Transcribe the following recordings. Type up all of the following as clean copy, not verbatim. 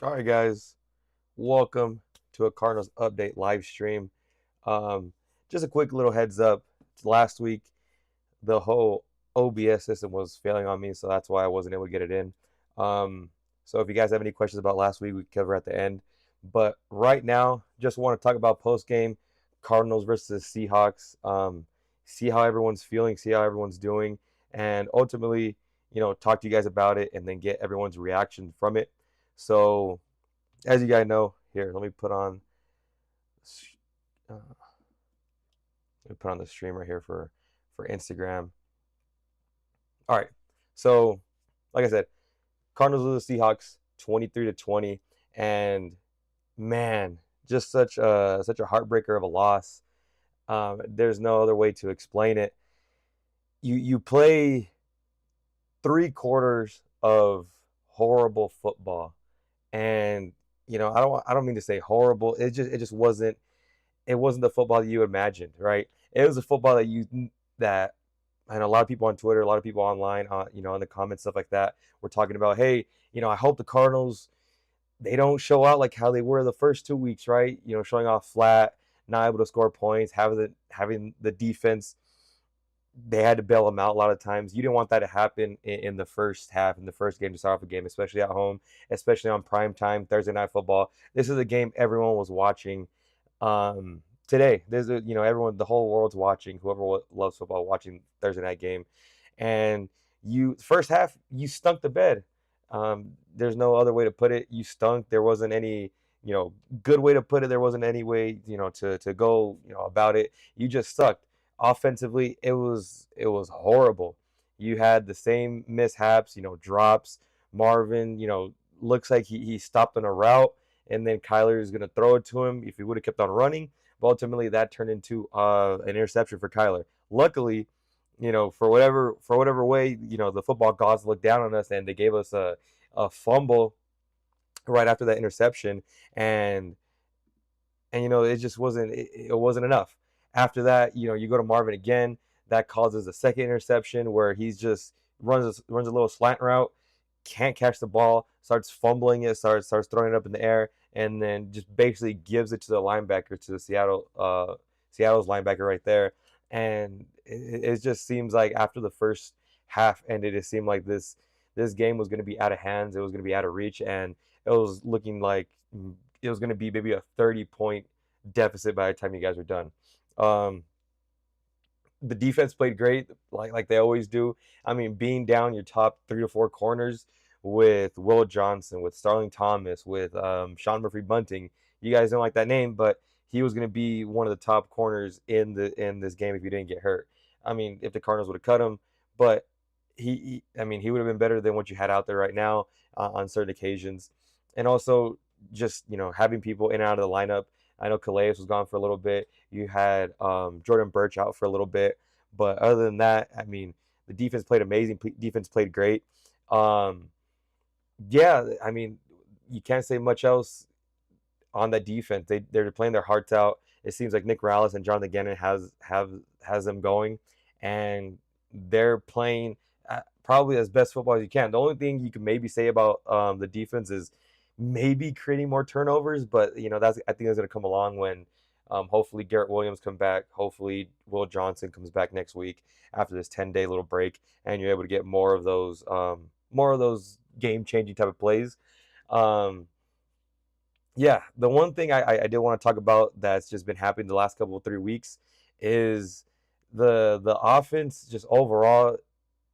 All right, guys, welcome to a Cardinals update live stream. Um, just a quick little heads up. Last week, the whole OBS system was failing on me, so that's why I wasn't able to get it in. So if you guys have any questions about last week, we can cover at the end. But right now, just want to talk about post game Cardinals versus Seahawks. See how everyone's feeling, see how everyone's doing, and ultimately, talk to you guys about it, and then get everyone's reaction from it. So as you guys know, here, uh, let me put on the streamer here for Instagram. All right, so like I said, Cardinals lose the Seahawks 23-20, and man, just such a heartbreaker of a loss. There's no other way to explain it. You play 3 quarters of horrible football, and I don't mean to say horrible. It just wasn't the football that you imagined, right? It was a football that and a lot of people on Twitter, a lot of people online, in the comments, stuff like that, were talking about, hey, I hope the Cardinals they don't show out like how they were the first 2 weeks, right? Showing off flat, not able to score points, having the defense. They had to bail them out a lot of times. You didn't want that to happen in the first half, in the first game to start off a game, especially at home, especially on prime time Thursday night football. This is a game everyone was watching today. Everyone, the whole world's watching. Whoever loves football watching Thursday night game, and you first half you stunk the bed. There's no other way to put it. You stunk. There wasn't any good way to put it. There wasn't any way to go about it. You just sucked. Offensively, it was horrible. You had the same mishaps, drops. Marvin, looks like he stopped on a route, and then Kyler is going to throw it to him if he would have kept on running. But ultimately, that turned into an interception for Kyler. Luckily, for whatever way, the football gods looked down on us and they gave us a fumble right after that interception, and it just wasn't enough. After that, you go to Marvin again. That causes a second interception where he's just runs a little slant route, can't catch the ball, starts fumbling it, starts throwing it up in the air, and then just basically gives it to the linebacker, to the Seattle's linebacker right there. And it just seems like after the first half ended, it seemed like this game was going to be out of hands. It was going to be out of reach, and it was looking like it was going to be maybe a 30-point deficit by the time you guys were done. Um, the defense played great, like they always do. I mean, being down your top 3 to 4 corners with Will Johnson, with Starling Thomas, with Sean Murphy Bunting. You guys don't like that name, but he was going to be one of the top corners in this game if he didn't get hurt. I mean, if the Cardinals would have cut him, but I mean, he would have been better than what you had out there right now on certain occasions, and also just having people in and out of the lineup. I know Calais was gone for a little bit. You had Jordan Birch out for a little bit, but other than that, I mean, the defense played amazing. Defense played great. Um, yeah, I mean, you can't say much else on that defense. They're playing their hearts out. It seems like Nick Rallis and Jonathan Gannon has them going, and they're playing probably as best football as you can. The only thing you can maybe say about the defense is maybe creating more turnovers, but I think that's going to come along when hopefully Garrett Williams come back. Hopefully Will Johnson comes back next week after this 10-day little break, and you're able to get more of those game changing type of plays. Um, yeah, the one thing I did want to talk about that's just been happening the last couple of 3 weeks is the offense just overall.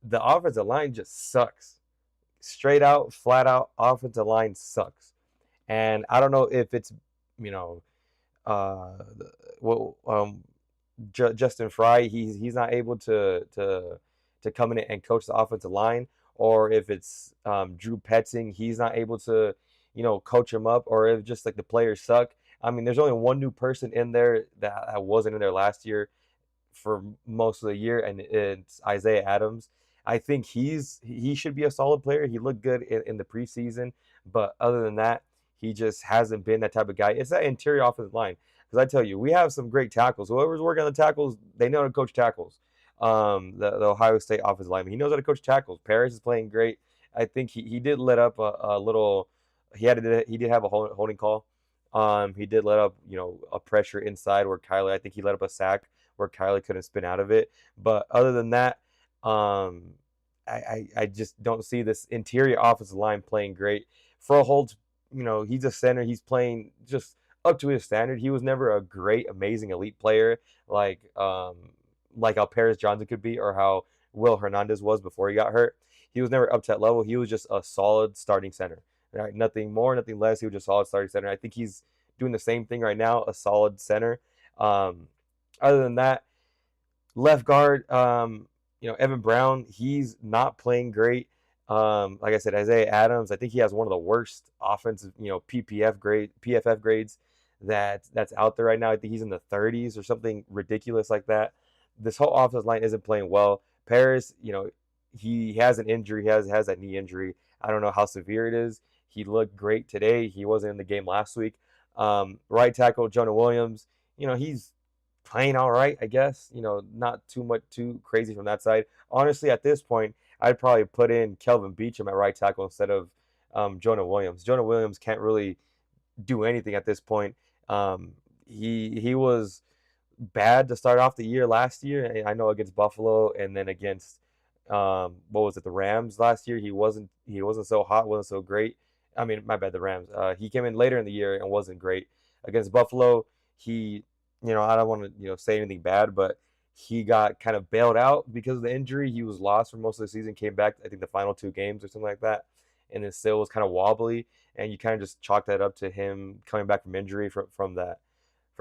The offensive line just sucks. Straight out, flat out, offensive line sucks. And I don't know if it's you know uh well Justin Fry, he's not able to come in and coach the offensive line, or if it's Drew Petzing, he's not able to coach him up, or if just like the players suck. I mean, there's only one new person in there that wasn't in there last year for most of the year, and it's Isaiah Adams. I think he should be a solid player. He looked good in the preseason, but other than that, he just hasn't been that type of guy. It's that interior offensive line. Because I tell you, we have some great tackles. Whoever's working on the tackles, they know how to coach tackles. The Ohio State offensive lineman, he knows how to coach tackles. Paris is playing great. I think he did let up a little. He did have a holding call. He did let up, a pressure inside where Kyler, I think he let up a sack where Kyler couldn't spin out of it. But other than that, um, I just don't see this interior offensive line playing great. Frohold's, he's a center. He's playing just up to his standard. He was never a great, amazing, elite player like how Paris Johnson could be or how Will Hernandez was before he got hurt. He was never up to that level. He was just a solid starting center. Right? Nothing more, nothing less. He was just solid starting center. I think he's doing the same thing right now, a solid center. Um, Other than that, left guard, Evan Brown, he's not playing great. Like I said, Isaiah Adams, I think he has one of the worst offensive, PFF grades that's out there right now. I think he's in the 30s or something ridiculous like that. This whole offensive line isn't playing well. Paris, he has an injury. He has that knee injury. I don't know how severe it is. He looked great today. He wasn't in the game last week. Right tackle Jonah Williams, he's playing all right, I guess. Not too crazy from that side. Honestly, at this point, I'd probably put in Kelvin Beachum at right tackle instead of Jonah Williams. Jonah Williams can't really do anything at this point. He was bad to start off the year last year. I know against Buffalo and then against what was it, the Rams last year. He wasn't so hot, wasn't so great. I mean, my bad, the Rams. He came in later in the year and wasn't great. Against Buffalo, he, I don't want to, say anything bad, but he got kind of bailed out because of the injury. He was lost for most of the season, came back, I think, the final 2 games or something like that, and then still was kind of wobbly. And you kind of just chalk that up to him coming back from injury from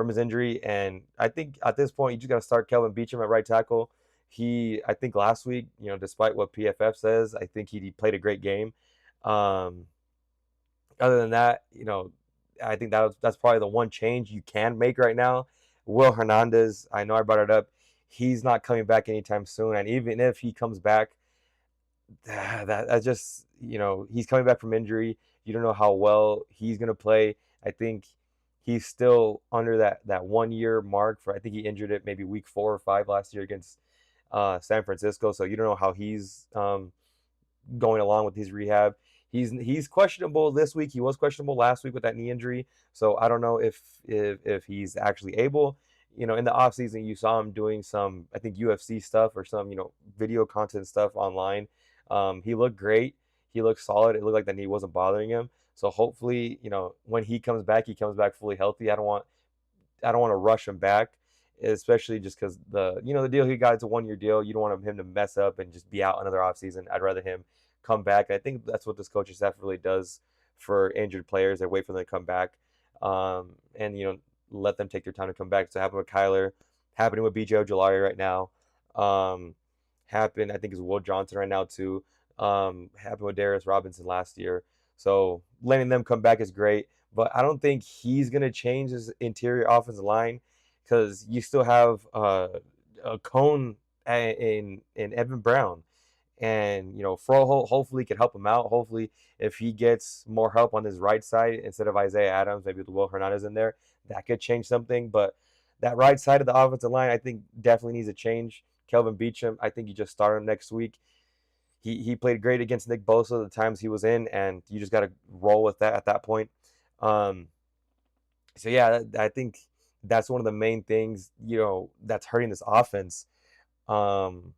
his injury. And I think at this point, you just got to start Kelvin Beachum at right tackle. I think last week, despite what PFF says, I think he played a great game. Um, Other than that, I think that's probably the one change you can make right now. Will Hernandez, I know I brought it up. He's not coming back anytime soon, and even if he comes back, that just he's coming back from injury. You don't know how well he's gonna play. I think he's still under that 1 year mark for. I think he injured it maybe week 4 or 5 last year against San Francisco. So you don't know how he's going along with his rehab. He's questionable this week. He was questionable last week with that knee injury. So I don't know if he's actually able. In the offseason, you saw him doing some, I think, UFC stuff or some, video content stuff online. He looked great. He looked solid. It looked like that knee wasn't bothering him. So hopefully, when he comes back fully healthy. I don't want to rush him back, especially just because the deal he got is a 1 year deal. You don't want him to mess up and just be out another offseason. I'd rather him come back. And I think that's what this coaching staff really does for injured players. They wait for them to come back, and let them take their time to come back. So happened with Kyler, happening with BJ Ojolari right now. Happened, I think, is Will Johnson right now too. Happened with Darius Robinson last year. So letting them come back is great, but I don't think he's gonna change his interior offensive line because you still have a cone in Evan Brown. And Froho hopefully can help him out. Hopefully, if he gets more help on his right side instead of Isaiah Adams, maybe with Will Hernandez in there, that could change something. But that right side of the offensive line, I think, definitely needs a change. Kelvin Beachum, I think you just start him next week. He played great against Nick Bosa the times he was in, and you just got to roll with that at that point. Um, so yeah, I think that's one of the main things that's hurting this offense. Um,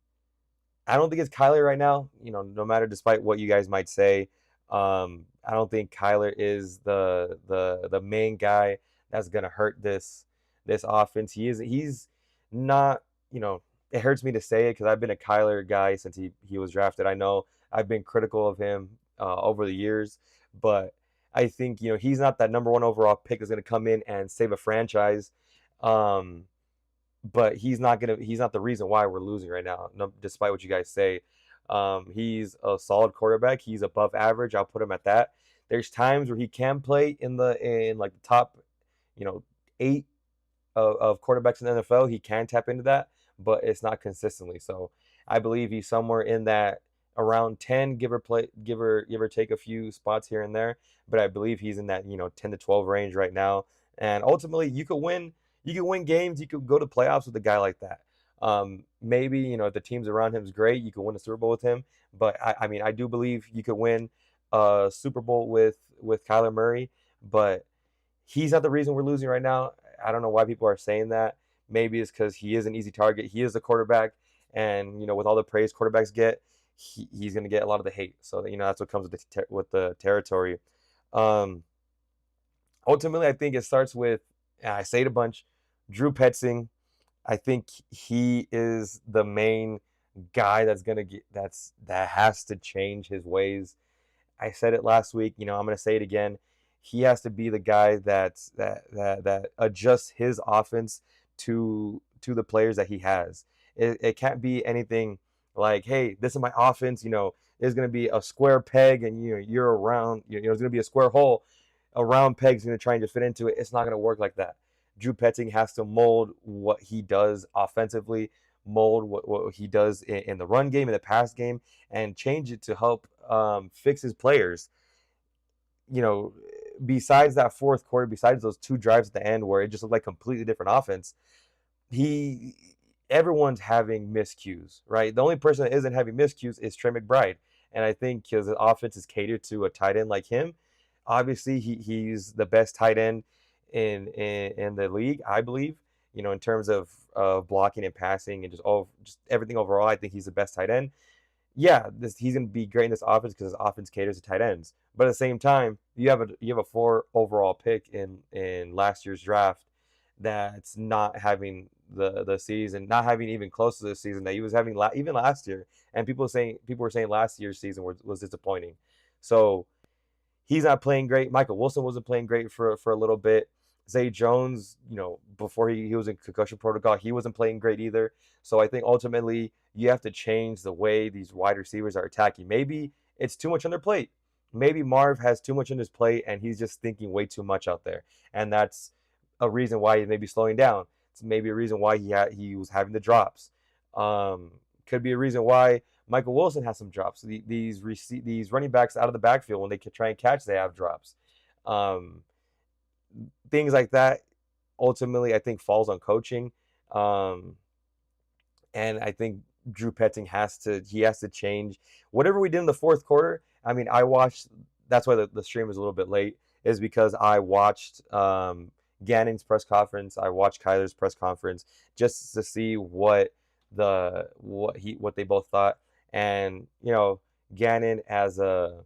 I don't think it's Kyler right now. No matter, despite what you guys might say, I don't think Kyler is the main guy that's gonna hurt this offense. He's not. It hurts me to say it because I've been a Kyler guy since he was drafted. I know I've been critical of him over the years, but I think he's not that number one overall pick that's gonna come in and save a franchise. Um, but he's not the reason why we're losing right now, no, despite what you guys say. He's a solid quarterback. He's above average. I'll put him at that. There's times where he can play in like the top, 8 of quarterbacks in the NFL. He can tap into that, but it's not consistently. So I believe he's somewhere in that around 10, give or take a few spots here and there. But I believe he's in that 10 to 12 range right now. And ultimately, you could win. You can win games. You could go to playoffs with a guy like that. Maybe if the teams around him is great, you could win a Super Bowl with him. But I mean, I do believe you could win a Super Bowl with Kyler Murray, but he's not the reason we're losing right now. I don't know why people are saying that. Maybe it's because he is an easy target. He is the quarterback, and with all the praise quarterbacks get, he's going to get a lot of the hate. So that's what comes with the territory. Um, Ultimately, I think it starts with, and I say it a bunch, Drew Petzing. I think he is the main guy that's gonna that has to change his ways. I said it last week. I'm gonna say it again. He has to be the guy that adjusts his offense to the players that he has. It can't be anything like, hey, this is my offense. It's gonna be a square peg, and you're around. It's gonna be a square hole. A round peg's gonna try and just fit into it. It's not gonna work like that. Drew Petzing has to mold what he does offensively, mold what he does in the run game, in the pass game, and change it to help fix his players. You know, Besides that fourth quarter, besides those two drives at the end where it just looked like completely different offense, he everyone's having miscues, right? The only person that isn't having miscues is Trey McBride, and I think his offense is catered to a tight end like him. Obviously, he's the best tight end in the league, I believe. In terms of blocking and passing and just everything overall, I think he's the best tight end. Yeah, he's going to be great in this offense because his offense caters to tight ends. But at the same time, you have a 4 overall pick in last year's draft that's not having the season, not having even close to the season that he was having even last year. And people were saying last year's season was disappointing. So he's not playing great. Michael Wilson wasn't playing great for a little bit. Zay Jones, before he was in concussion protocol, he wasn't playing great either. So I think ultimately you have to change the way these wide receivers are attacking. Maybe it's too much on their plate. Maybe Marv has too much on his plate and he's just thinking way too much out there. And that's a reason why he may be slowing down. It's maybe a reason why he was having the drops. Could be a reason why Michael Wilson has some drops. These running backs out of the backfield, when they can try and catch, they have drops. Things like that ultimately I think falls on coaching. And I think Drew Petzing has to change whatever we did in the fourth quarter. I mean, I watched. That's why the stream was a little bit late, is because I watched Gannon's press conference. I watched Kyler's press conference just to see what they both thought. And Gannon, as a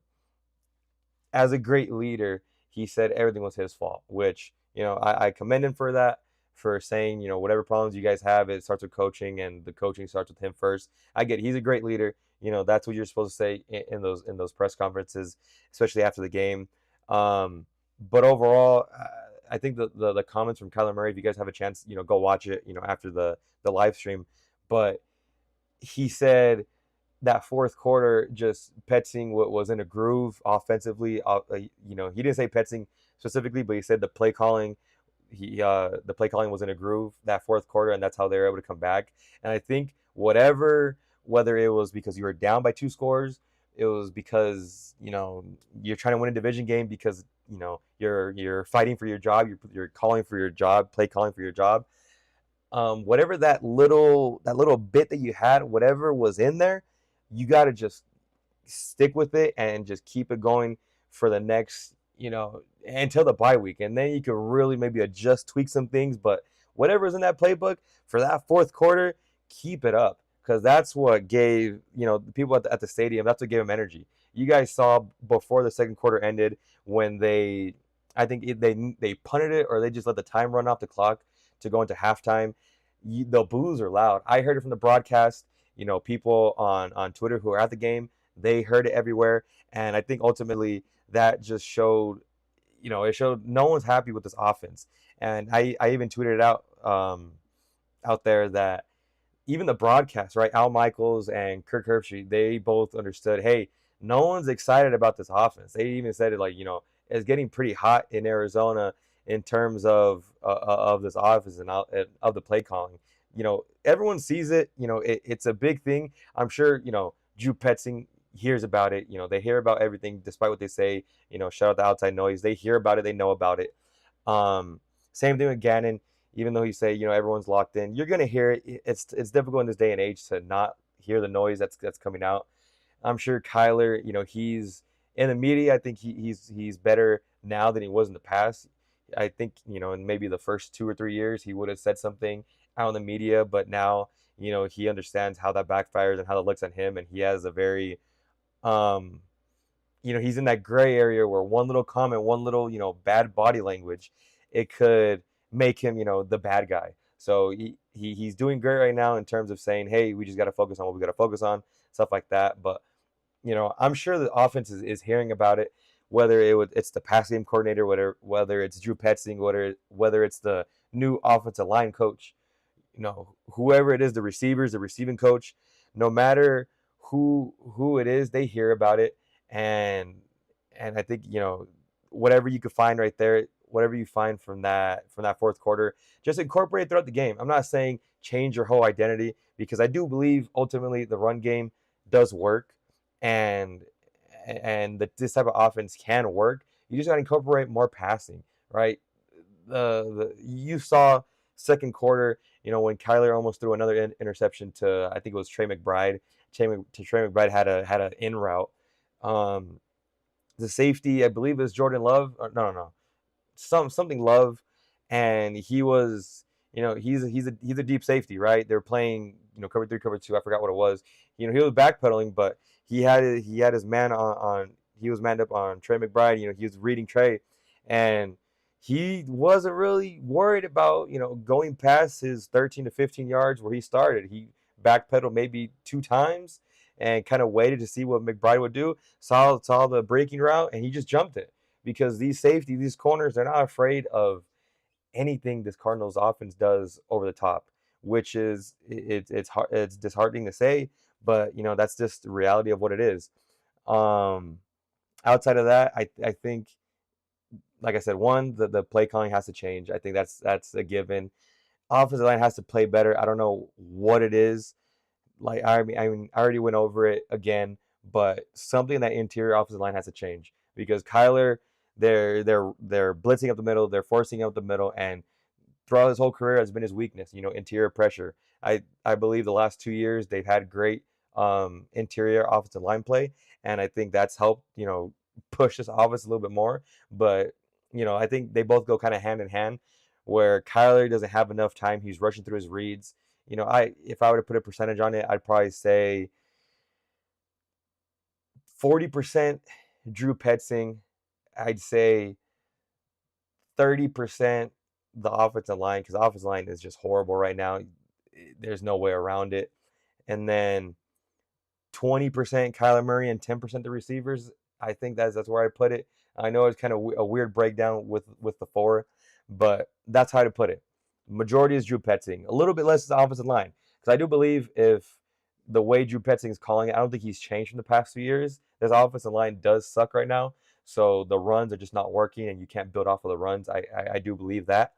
great leader, he said everything was his fault, which I commend him for that, for saying whatever problems you guys have, it starts with coaching, and the coaching starts with him first. I get he's a great leader. That's what you're supposed to say in those press conferences, especially after the game. But overall, I think the comments from Kyler Murray, if you guys have a chance, go watch it, after the live stream. But he said that fourth quarter, just Petzing was in a groove offensively. He didn't say Petzing specifically, but he said the play calling. The play calling was in a groove that fourth quarter, and that's how they were able to come back. And I think whether it was because you were down by 2 scores, it was because you're trying to win a division game, because you're fighting for your job, you're calling for your job, play calling for your job. Whatever that little bit that you had, whatever was in there, you got to just stick with it and just keep it going for the next, until the bye week. And then you can really maybe tweak some things. But whatever's in that playbook for that fourth quarter, keep it up, because that's what gave, the people at the stadium, that's what gave them energy. You guys saw before the second quarter ended when they punted it, or they just let the time run off the clock to go into halftime. The boos are loud. I heard it from the broadcast. People on Twitter who are at the game, they heard it everywhere. And I think ultimately that just showed, it showed no one's happy with this offense. And I even tweeted it out there that even the broadcast, right? Al Michaels and Kirk Herbstreit, they both understood, hey, no one's excited about this offense. They even said it like, it's getting pretty hot in Arizona in terms of this offense and of the play calling. Everyone sees it. It's a big thing. I'm sure, Drew Petzing hears about it. They hear about everything, despite what they say. Shout out the outside noise. They hear about it. They know about it. Same thing with Gannon. Even though he say, everyone's locked in, you're gonna hear it. It's difficult in this day and age to not hear the noise that's coming out. I'm sure Kyler, he's In the media, I think he's better now than he was in the past. I think, in maybe the first 2 or 3 years, he would have said something out in the media, but now, he understands how that backfires and how that looks on him, and he has a very, um, he's in that gray area where one little comment, one little, bad body language, it could make him, the bad guy. So he's doing great right now in terms of saying, hey, we just got to focus on what we got to focus on, stuff like that. But I'm sure the offense is hearing about it, whether it's the pass game coordinator, whether it's Drew Petzing, whether it's the new offensive line coach, whoever it is, the receivers, the receiving coach, no matter who it is, they hear about it, and I think whatever you could find right there, whatever you find from that fourth quarter, just incorporate it throughout the game. I'm not saying change your whole identity, because I do believe ultimately the run game does work, and that this type of offense can work. You just got to incorporate more passing, right? You saw second quarter, when Kyler almost threw another interception to, I think it was Trey McBride. Trey McBride had an in route. Um, the safety, I believe, is Jordan Love. Or, no, no, no, something Love, and he was, he's a deep safety, right? They're playing, cover three, cover two. I forgot what it was. He was backpedaling, but he had his man on. He was manned up on Trey McBride. He was reading Trey, and he wasn't really worried about going past his 13 to 15 yards where he started. He backpedaled maybe 2 times and kind of waited to see what McBride would do. Saw the breaking route, and he just jumped it, because these corners, they're not afraid of anything this Cardinals offense does over the top, which is it's disheartening to say, but that's just the reality of what it is. Um, Outside of that, I think, like I said, one, the play calling has to change. I think that's a given. Offensive line has to play better. I don't know what it is. Like, I mean, I already went over it again, but something in that interior offensive line has to change, because Kyler, they're blitzing up the middle, they're forcing up the middle, and throughout his whole career has been his weakness. Interior pressure. I believe the last 2 years they've had great interior offensive line play, and I think that's helped push this offense a little bit more. But I think they both go kind of hand in hand, where Kyler doesn't have enough time. He's rushing through his reads. If I were to put a percentage on it, I'd probably say 40% Drew Petzing. I'd say 30% the offensive line, because the offensive line is just horrible right now. There's no way around it. And then 20% Kyler Murray and 10% the receivers. I think that's where I put it. I know it's kind of a weird breakdown with the four, but that's how to put it. Majority is Drew Petzing. A little bit less is the offensive line, because I do believe if the way Drew Petzing is calling it, I don't think he's changed from the past few years. This offensive line does suck right now, so the runs are just not working, and you can't build off of the runs. I do believe that.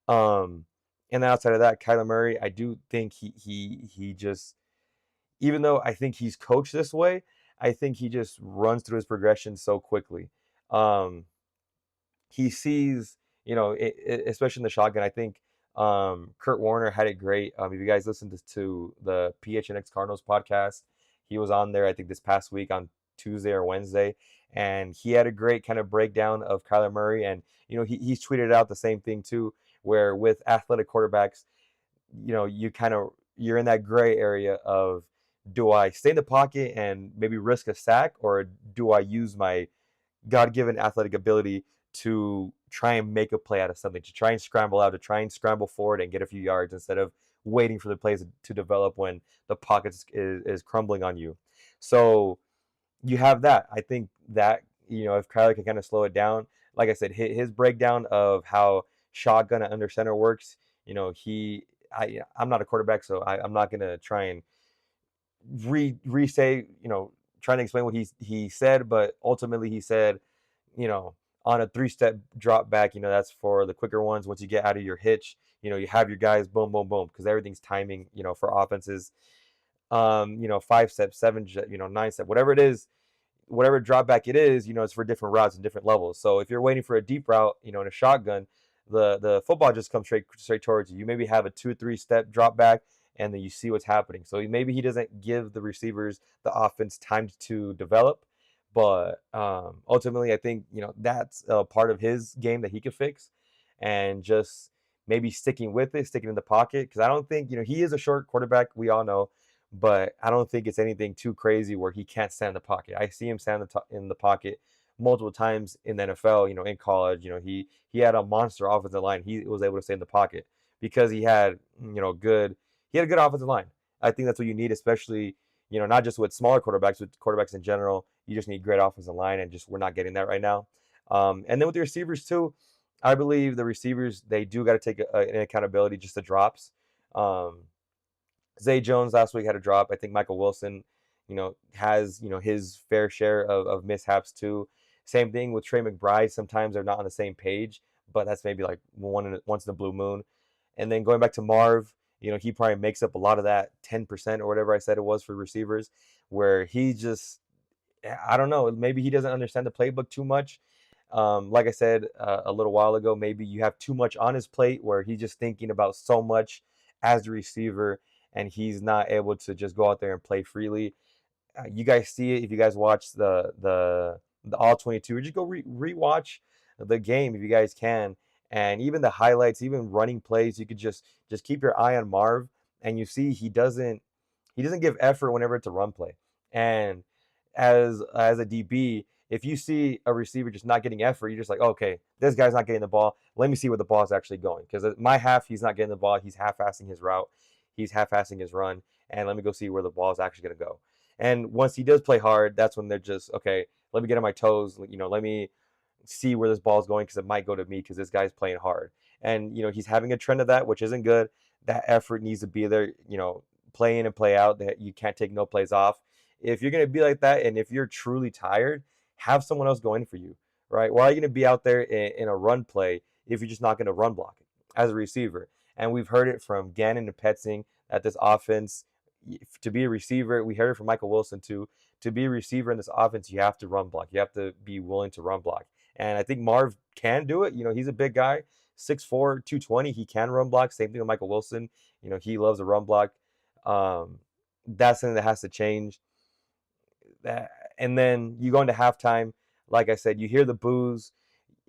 Um, and then outside of that, Kyler Murray, I do think he just, even though I think he's coached this way, I think he just runs through his progression so quickly. Um, he sees, especially in the shotgun. I think Kurt Warner had it great. If you guys listened to the PHNX Cardinals podcast, he was on there, I think, this past week on Tuesday or Wednesday, and he had a great kind of breakdown of Kyler Murray. And he's tweeted out the same thing too, where with athletic quarterbacks, you're in that gray area of, do I stay in the pocket and maybe risk a sack, or do I use my God-given athletic ability to try and make a play out of something, to try and scramble out, to try and scramble forward and get a few yards, instead of waiting for the plays to develop when the pocket is crumbling on you. So you have that. I think that, if Kyler can kind of slow it down, like I said, his breakdown of how shotgun and under center works, I'm not a quarterback, so I'm not going to try and re-say, trying to explain what he said, but ultimately he said, on a 3-step drop back, that's for the quicker ones. Once you get out of your hitch, you have your guys boom, boom, boom, because everything's timing, for offenses. 5-step, 7, 9-step, whatever it is, whatever drop back it is, it's for different routes and different levels. So if you're waiting for a deep route, in a shotgun, the football just comes straight towards you. You maybe have a 2 or 3-step drop back, and then you see what's happening. So maybe he doesn't give the receivers the offense time to develop, But ultimately, I think that's a part of his game that he could fix, and just maybe sticking with it, sticking in the pocket. Because I don't think he is a short quarterback. We all know, but I don't think it's anything too crazy where he can't stand in the pocket. I see him stand in the pocket multiple times in the NFL. In college, he had a monster offensive line. He was able to stay in the pocket because he had good he had a good offensive line. I think that's what you need, especially not just with smaller quarterbacks, with quarterbacks in general. You just need great offensive line, and just we're not getting that right now. And then with the receivers too, I believe the receivers, they do got to take an accountability, just the drops. Um, Zay Jones last week had a drop. I think Michael Wilson, has his fair share of mishaps too. Same thing with Trey McBride. Sometimes they're not on the same page, but that's maybe like once in a blue moon. And then going back to Marv, he probably makes up a lot of that 10% or whatever I said it was for receivers, where he just, I don't know, maybe he doesn't understand the playbook too much. Like I said a little while ago, maybe you have too much on his plate where he's just thinking about so much as a receiver, and he's not able to just go out there and play freely. You guys see it if you guys watch the all 22, or just go rewatch the game if you guys can, and even the highlights, even running plays. You could just keep your eye on Marv, and you see he doesn't give effort whenever it's a run play. And as a DB, if you see a receiver just not getting effort, you're just like, okay, this guy's not getting the ball. Let me see where the ball is actually going. Because my half, he's not getting the ball. He's half-assing his route. He's half-assing his run. And let me go see where the ball is actually going to go. And once he does play hard, that's when they're just, okay, let me get on my toes. Let me see where this ball is going, because it might go to me because this guy's playing hard. And, he's having a trend of that, which isn't good. That effort needs to be there, play in and play out. That you can't take no plays off. If you're going to be like that, and if you're truly tired, have someone else going for you, right? Why are you going to be out there in a run play if you're just not going to run block it as a receiver? And we've heard it from Gannon and Petzing that this offense, to be a receiver, we heard it from Michael Wilson too. To be a receiver in this offense, you have to run block. You have to be willing to run block. And I think Marv can do it. He's a big guy, 6'4", 220. He can run block. Same thing with Michael Wilson. He loves a run block. That's something that has to change. And then you go into halftime. Like I said, you hear the boos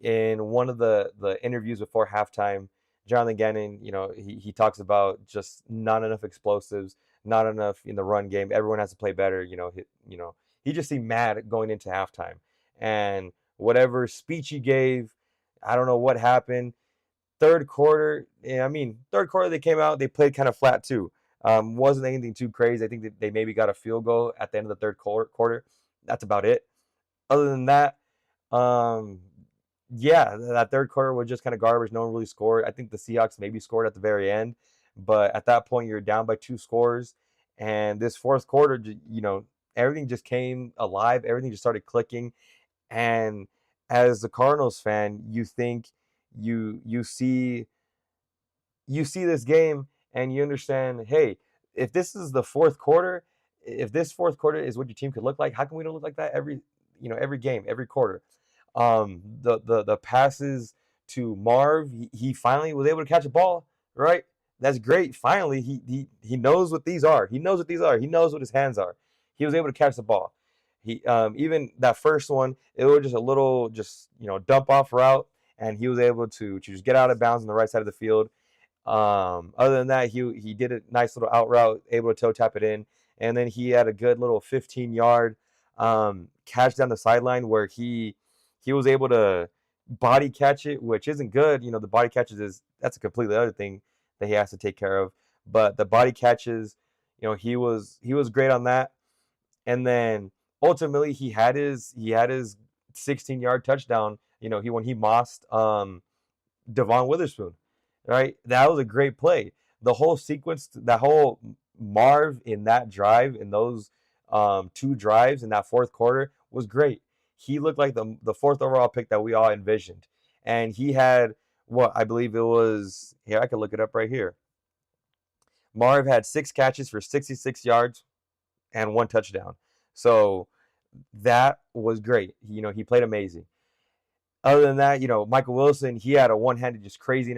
in one of the interviews before halftime. Jonathan Gannon, he talks about just not enough explosives, not enough in the run game. Everyone has to play better. He just seemed mad going into halftime, and whatever speech he gave, I don't know what happened. Third quarter, yeah, I mean, third quarter they came out, they played kind of flat too. Wasn't anything too crazy. I think that they maybe got a field goal at the end of the third quarter. That's about it. Other than that, um, yeah, that third quarter was just kind of garbage. No one really scored. I think the Seahawks maybe scored at the very end, but at that point you're down by 2 scores, and this fourth quarter, everything just came alive. Everything just started clicking, and as a Cardinals fan, you think you see this game, and you understand, hey, if this is the fourth quarter, if this fourth quarter is what your team could look like, how come we don't look like that every game, every quarter? The passes to Marv, he finally was able to catch a ball, right? That's great. Finally, he knows what these are. He knows what these are. He knows what his hands are. He was able to catch the ball. He even that first one, it was just a little dump off route, and he was able to just get out of bounds on the right side of the field. Other than that, he did a nice little out route, able to toe tap it in, and then he had a good little 15-yard catch down the sideline where he was able to body catch it, which isn't good. The body catches that's a completely other thing that he has to take care of. But the body catches, he was great on that. And then ultimately he had his 16-yard touchdown. When he mossed Devon Witherspoon, right? That was a great play. The whole sequence, that whole Marv in that drive, in those two drives in that fourth quarter was great. He looked like the fourth overall pick that we all envisioned. And he had what I believe it was, here, I can look it up right here. Marv had 6 catches for 66 yards and 1 touchdown. So that was great. He played amazing. Other than that, Michael Wilson, he had a one-handed, just crazy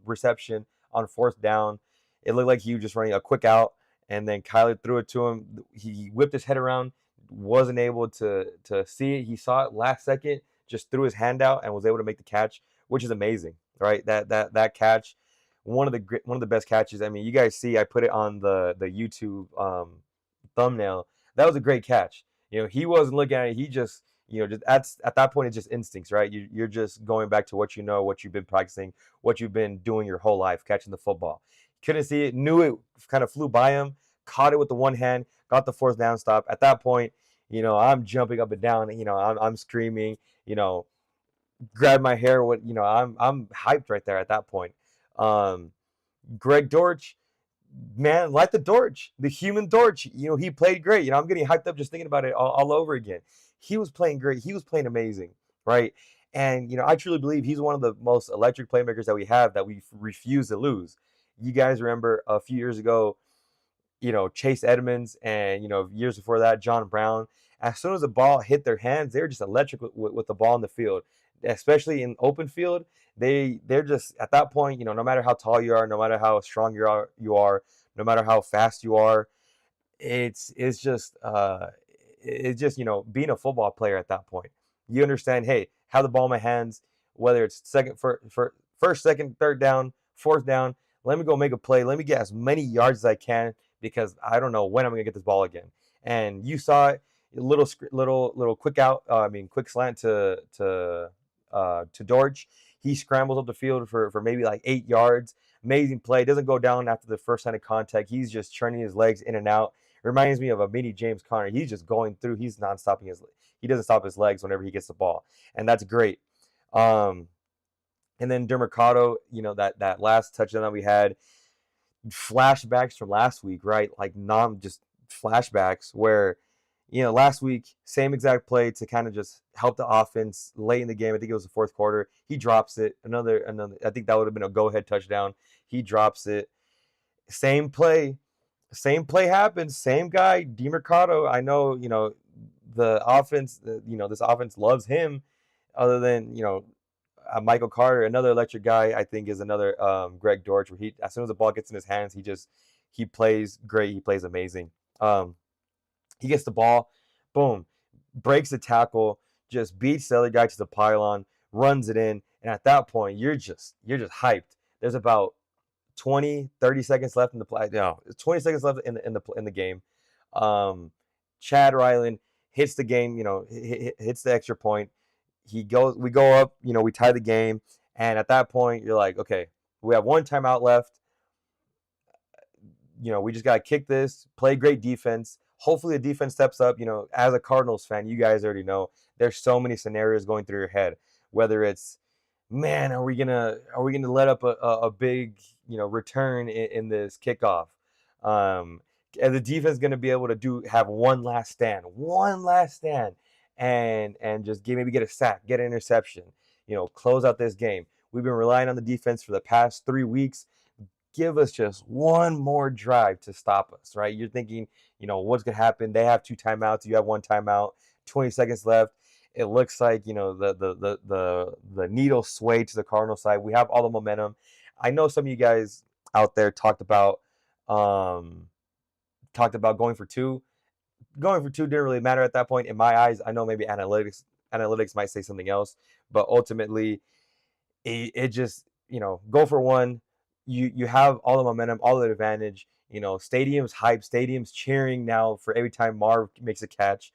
reception on fourth down. It looked like he was just running a quick out, and then Kyler threw it to him. He whipped his head around, wasn't able to see it. He saw it last second, just threw his hand out and was able to make the catch, which is amazing, right? That catch, one of the best catches. I mean, you guys see, I put it on the YouTube thumbnail. That was a great catch. He wasn't looking at it. He just, just at that point, it's just instincts, right? You're just going back to what you know, what you've been practicing, what you've been doing your whole life, catching the football. Couldn't see it, knew it kind of flew by him, caught it with the one hand, got the fourth down stop. At that point, I'm jumping up and down, I'm screaming, grab my hair. I'm hyped right there at that point. Um, Greg Dortch, man, like the Dortch, the human Dortch, he played great. I'm getting hyped up just thinking about it all over again. He was playing great. He was playing amazing, right? And, I truly believe he's one of the most electric playmakers that we have that we refuse to lose. You guys remember a few years ago, Chase Edmonds, and, years before that, John Brown. As soon as the ball hit their hands, they were just electric with the ball in the field, especially in open field. They're just at that point, no matter how tall you are, no matter how strong you are, no matter how fast you are, it's just being a football player at that point. You understand, hey, have the ball in my hands, whether it's first, second, third down, fourth down. Let me go make a play. Let me get as many yards as I can because I don't know when I'm gonna get this ball again. And you saw it, little quick slant to Dortch. He scrambles up the field for maybe like 8 yards. Amazing play. Doesn't go down after the first sign of contact. He's just churning his legs in and out. It reminds me of a mini James Conner. He's just going through. He's not stopping he doesn't stop his legs whenever he gets the ball, and that's great. And then Demercado, that last touchdown that we had, flashbacks from last week, right? Like just flashbacks where, last week, same exact play to kind of just help the offense late in the game. I think it was the fourth quarter. He drops it. Another. I think that would have been a go-ahead touchdown. He drops it. Same play happens. Same guy, Demercado. I know, the offense. This offense loves him. Other than Michael Carter, another electric guy, I think is another Greg Dortch. Where as soon as the ball gets in his hands, he plays great. He plays amazing. He gets the ball, boom, breaks the tackle, just beats the other guy to the pylon, runs it in, and at that point, you're just hyped. There's about 20-30 seconds left in the play. No, 20 seconds left in the game. Chad Ryland hits the game. Hits the extra point. We go up. We tie the game, and at that point, you're like, okay, we have one timeout left. We just gotta kick this, play great defense. Hopefully the defense steps up. As a Cardinals fan, you guys already know there's so many scenarios going through your head. Whether it's, man, are we gonna let up a big return in this kickoff? And the defense gonna be able to have one last stand, and just maybe get a sack, get an interception, close out this game. We've been relying on the defense for the past 3 weeks. Give us just one more drive to stop us, right? You're thinking, what's going to happen? They have 2 timeouts. You have 1 timeout, 20 seconds left. It looks like, the needle sway to the Cardinal side. We have all the momentum. I know some of you guys out there talked about going for 2. Going for 2 didn't really matter at that point. In my eyes, I know maybe analytics might say something else, but ultimately it just, go for 1. You have all the momentum, all the advantage. Stadium's hype, stadium's cheering now for every time Marv makes a catch.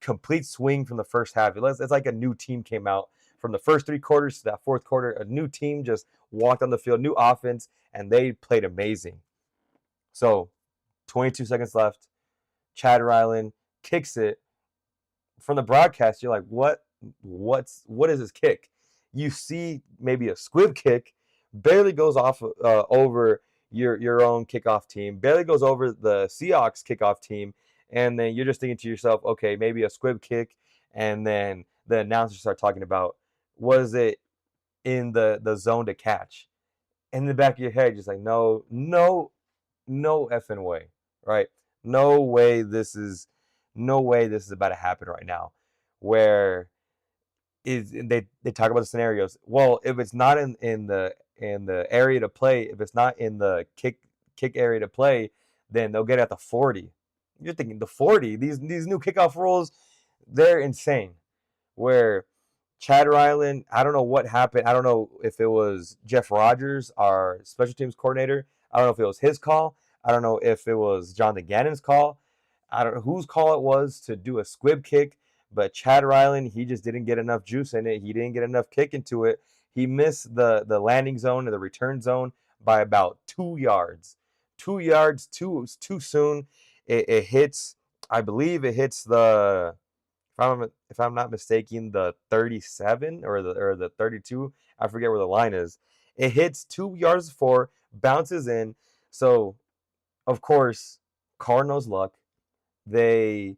Complete swing from the first half. It's like a new team came out from the first 3 quarters to that fourth quarter. A new team just walked on the field, new offense, and they played amazing. So, 22 seconds left. Chad Ryland kicks it. From the broadcast, you're like, what is this kick? You see maybe a squib kick. Barely goes off over your own kickoff team, barely goes over the Seahawks kickoff team, and then you're just thinking to yourself, okay, maybe a squib kick, and then the announcers start talking about, was it in the zone to catch? In the back of your head, just like, no effing way, right? No way this is about to happen right now. Where they talk about the scenarios. Well, if it's not in the area to play, if it's not in the kick area to play, then they'll get at the 40. You're thinking the 40. These new kickoff rules, they're insane. Where Chad Ryland, I don't know what happened. I don't know if it was Jeff Rogers, our special teams coordinator. I don't know if it was his call. I don't know if it was Jonathan Gannon's call. I don't know whose call it was to do a squib kick, but Chad Ryland, he just didn't get enough juice in it. He didn't get enough kick into it. He missed the landing zone or the return zone by about 2 yards. 2 yards too soon. It hits, I believe it hits if I'm not mistaken, the 37 or the 32. I forget where the line is. It hits 2 yards before, bounces in. So of course, Cardinals luck. They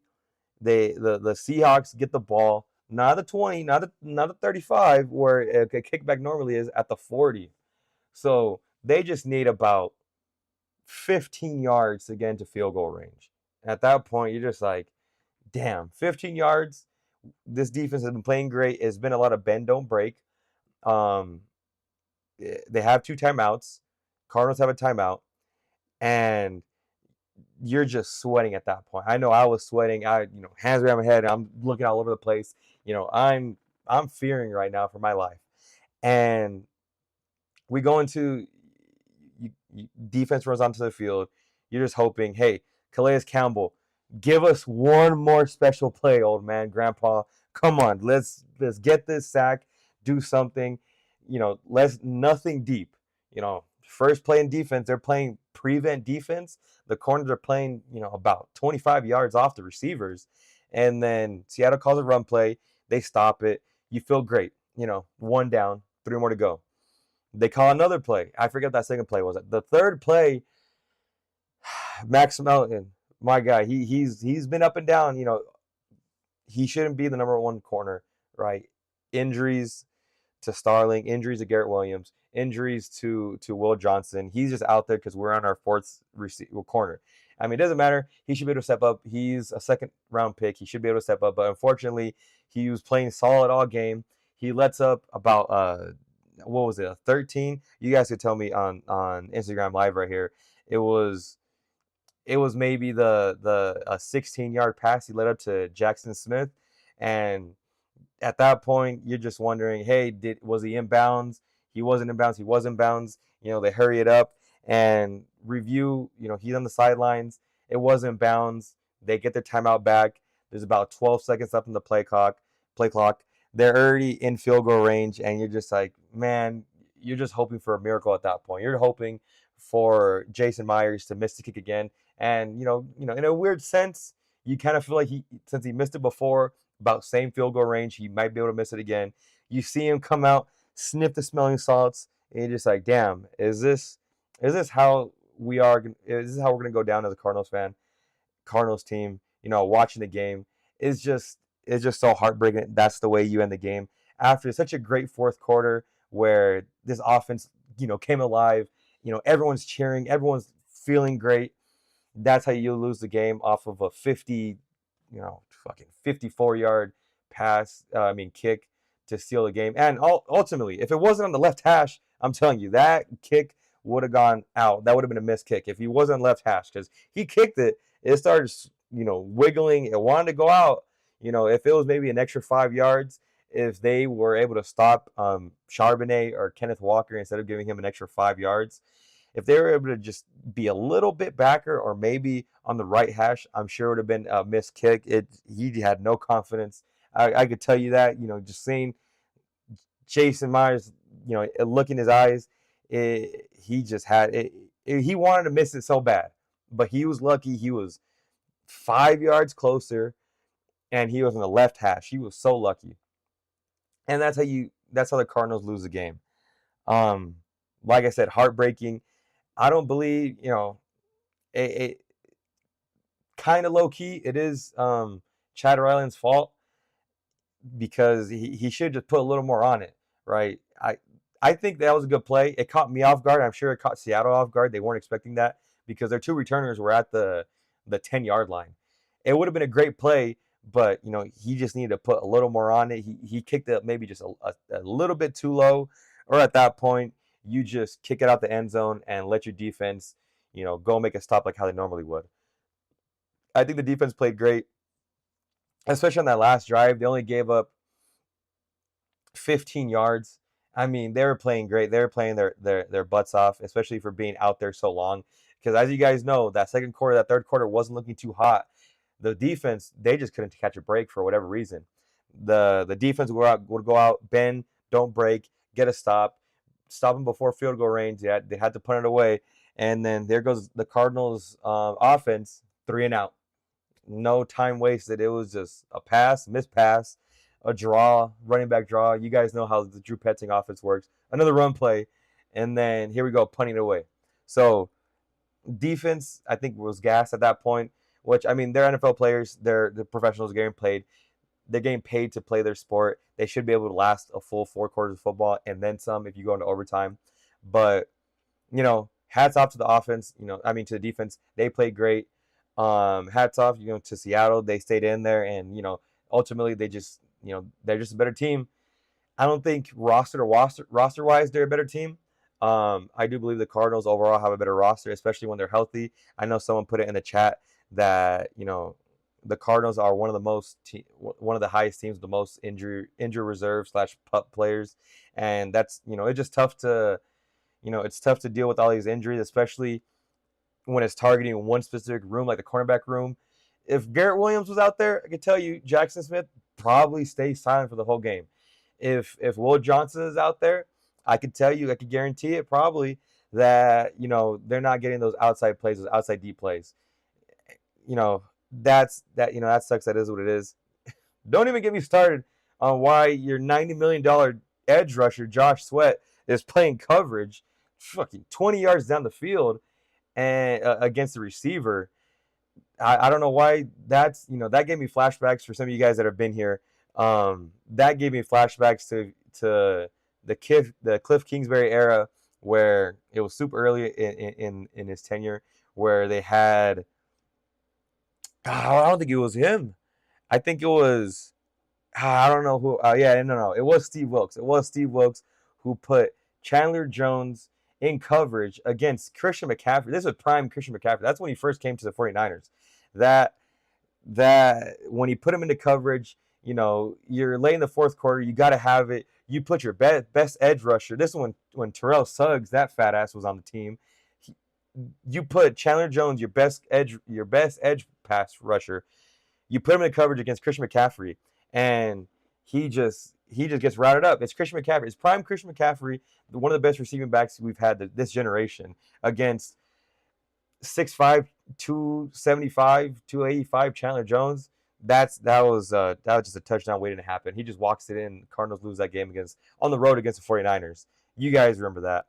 the Seahawks get the ball, not the 20, not the 35, where a kickback normally is at the 40. So they just need about 15 yards to get into field goal range. At that point, you're just like, damn, 15 yards. This defense has been playing great. It's been a lot of bend don't break. Um, they have 2 timeouts. Cardinals have a timeout, and you're just sweating at that point. I know I was sweating. Hands around my head. I'm looking all over the place. I'm fearing right now for my life. And we go into defense runs onto the field. You're just hoping, hey, Calais Campbell, give us one more special play, old man, grandpa. Come on, let's get this sack, do something. Let's nothing deep. First play in defense, they're playing prevent defense. The corners are playing, about 25 yards off the receivers. And then Seattle calls a run play. They stop it. You feel great. One down, 3 more to go. They call another play. I forget what that second play was. The third play, Max Melton, my guy, he's been up and down. He shouldn't be the number one corner, right? Injuries to Starling, injuries to Garrett Williams, injuries to Will Johnson. He's just out there because we're on our fourth corner. I mean, it doesn't matter. He should be able to step up. He's a second-round pick. He should be able to step up. But unfortunately, he was playing solid all game. He lets up about, what was it, a 13? You guys could tell me on Instagram Live right here. It was maybe the 16-yard pass he led up to Jackson Smith. And at that point, you're just wondering, hey, was he in bounds? He wasn't in bounds. He was in bounds. They hurry it up and review. He's on the sidelines. It wasn't in bounds. They get their timeout back. There's about 12 seconds left in the play clock. They're already in field goal range, and you're just like, man, you're just hoping for a miracle at that point. You're hoping for Jason Myers to miss the kick again. And, in a weird sense, you kind of feel like since he missed it before, about same field goal range, he might be able to miss it again. You see him come out, sniff the smelling salts, and you're just like, damn, is this how we are? Is this how we're gonna go down as a Cardinals fan, Cardinals team? Watching the game is just so heartbreaking. That's the way you end the game after such a great fourth quarter where this offense, came alive. Everyone's cheering, everyone's feeling great. That's how you lose the game off of a 54-yard kick to steal the game. And ultimately, if it wasn't on the left hash, I'm telling you, that kick would have gone out. That would have been a missed kick if he wasn't on left hash, because he kicked it. It started, wiggling. It wanted to go out. If it was maybe an extra 5 yards, if they were able to stop Charbonnet or Kenneth Walker instead of giving him an extra 5 yards, if they were able to just be a little bit backer or maybe on the right hash, I'm sure it would have been a missed kick. He had no confidence. I could tell you that, just seeing Jason Myers, look in his eyes, he just had it. He wanted to miss it so bad, but he was lucky. He was 5 yards closer, and he was on the left hash. He was so lucky, and that's how the Cardinals lose the game. Like I said, heartbreaking. I don't believe, it kind of low key. It is Chad Ryland's fault because he should just put a little more on it, right? I think that was a good play. It caught me off guard. I'm sure it caught Seattle off guard. They weren't expecting that because their two returners were at the 10-yard line. It would have been a great play, but he just needed to put a little more on it. He kicked it maybe just a little bit too low, or at that point you just kick it out the end zone and let your defense, go make a stop like how they normally would. I think the defense played great, especially on that last drive. They only gave up 15 yards. I mean, they were playing great. They were playing their butts off, especially for being out there so long. Because as you guys know, that second quarter, that third quarter wasn't looking too hot. The defense, they just couldn't catch a break for whatever reason. The defense would go out, bend, don't break, get a stop them before field goal range. They had to punt it away, and then there goes the Cardinals offense, 3 and out. No time wasted. It was just a pass, missed pass, a draw, running back draw. You guys know how the Drew Petting offense works. Another run play, and then here we go, punting it away. So defense, I think, was gassed at that point. Which, I mean, they're NFL players. They're the professionals getting paid. They're getting paid to play their sport. They should be able to last a full 4 quarters of football and then some if you go into overtime. But hats off to the offense. I mean, to the defense, they played great. Hats off, to Seattle. They stayed in there, and ultimately they just, they're just a better team. I don't think roster wise they're a better team. I do believe the Cardinals overall have a better roster, especially when they're healthy. I know someone put it in the chat that the Cardinals are one of the highest teams with the most injury reserve / pup players, and that's it's just tough to it's tough to deal with all these injuries, especially when it's targeting one specific room, like the cornerback room. If Garrett Williams was out there, I could tell you Jackson Smith probably stays silent for the whole game. If Will Johnson is out there, I could tell you, I could guarantee it probably that they're not getting those outside plays, those outside deep plays. That sucks. That is what it is. Don't even get me started on why your $90 million edge rusher Josh Sweat is playing coverage, fucking 20 yards down the field, and against the receiver. I don't know why that gave me flashbacks for some of you guys that have been here. That gave me flashbacks to the Cliff Kingsbury era, where it was super early in his tenure, where they had. I don't think it was him. I think it was. I don't know who. Yeah, no. It was Steve Wilkes. It was Steve Wilkes who put Chandler Jones in coverage against Christian McCaffrey. This was prime Christian McCaffrey. That's when he first came to the 49ers. That when he put him into coverage, you're late in the fourth quarter. You got to have it. You put your best edge rusher. This is when Terrell Suggs, that fat ass, was on the team. You put Chandler Jones, your best edge pass rusher. You put him in coverage against Christian McCaffrey, and he just gets routed up. It's Christian McCaffrey. It's prime Christian McCaffrey, one of the best receiving backs we've had this generation, against 6'5", 275, 285 Chandler Jones. That was just a touchdown waiting to happen. He just walks it in. Cardinals lose that game on the road against the 49ers. You guys remember that.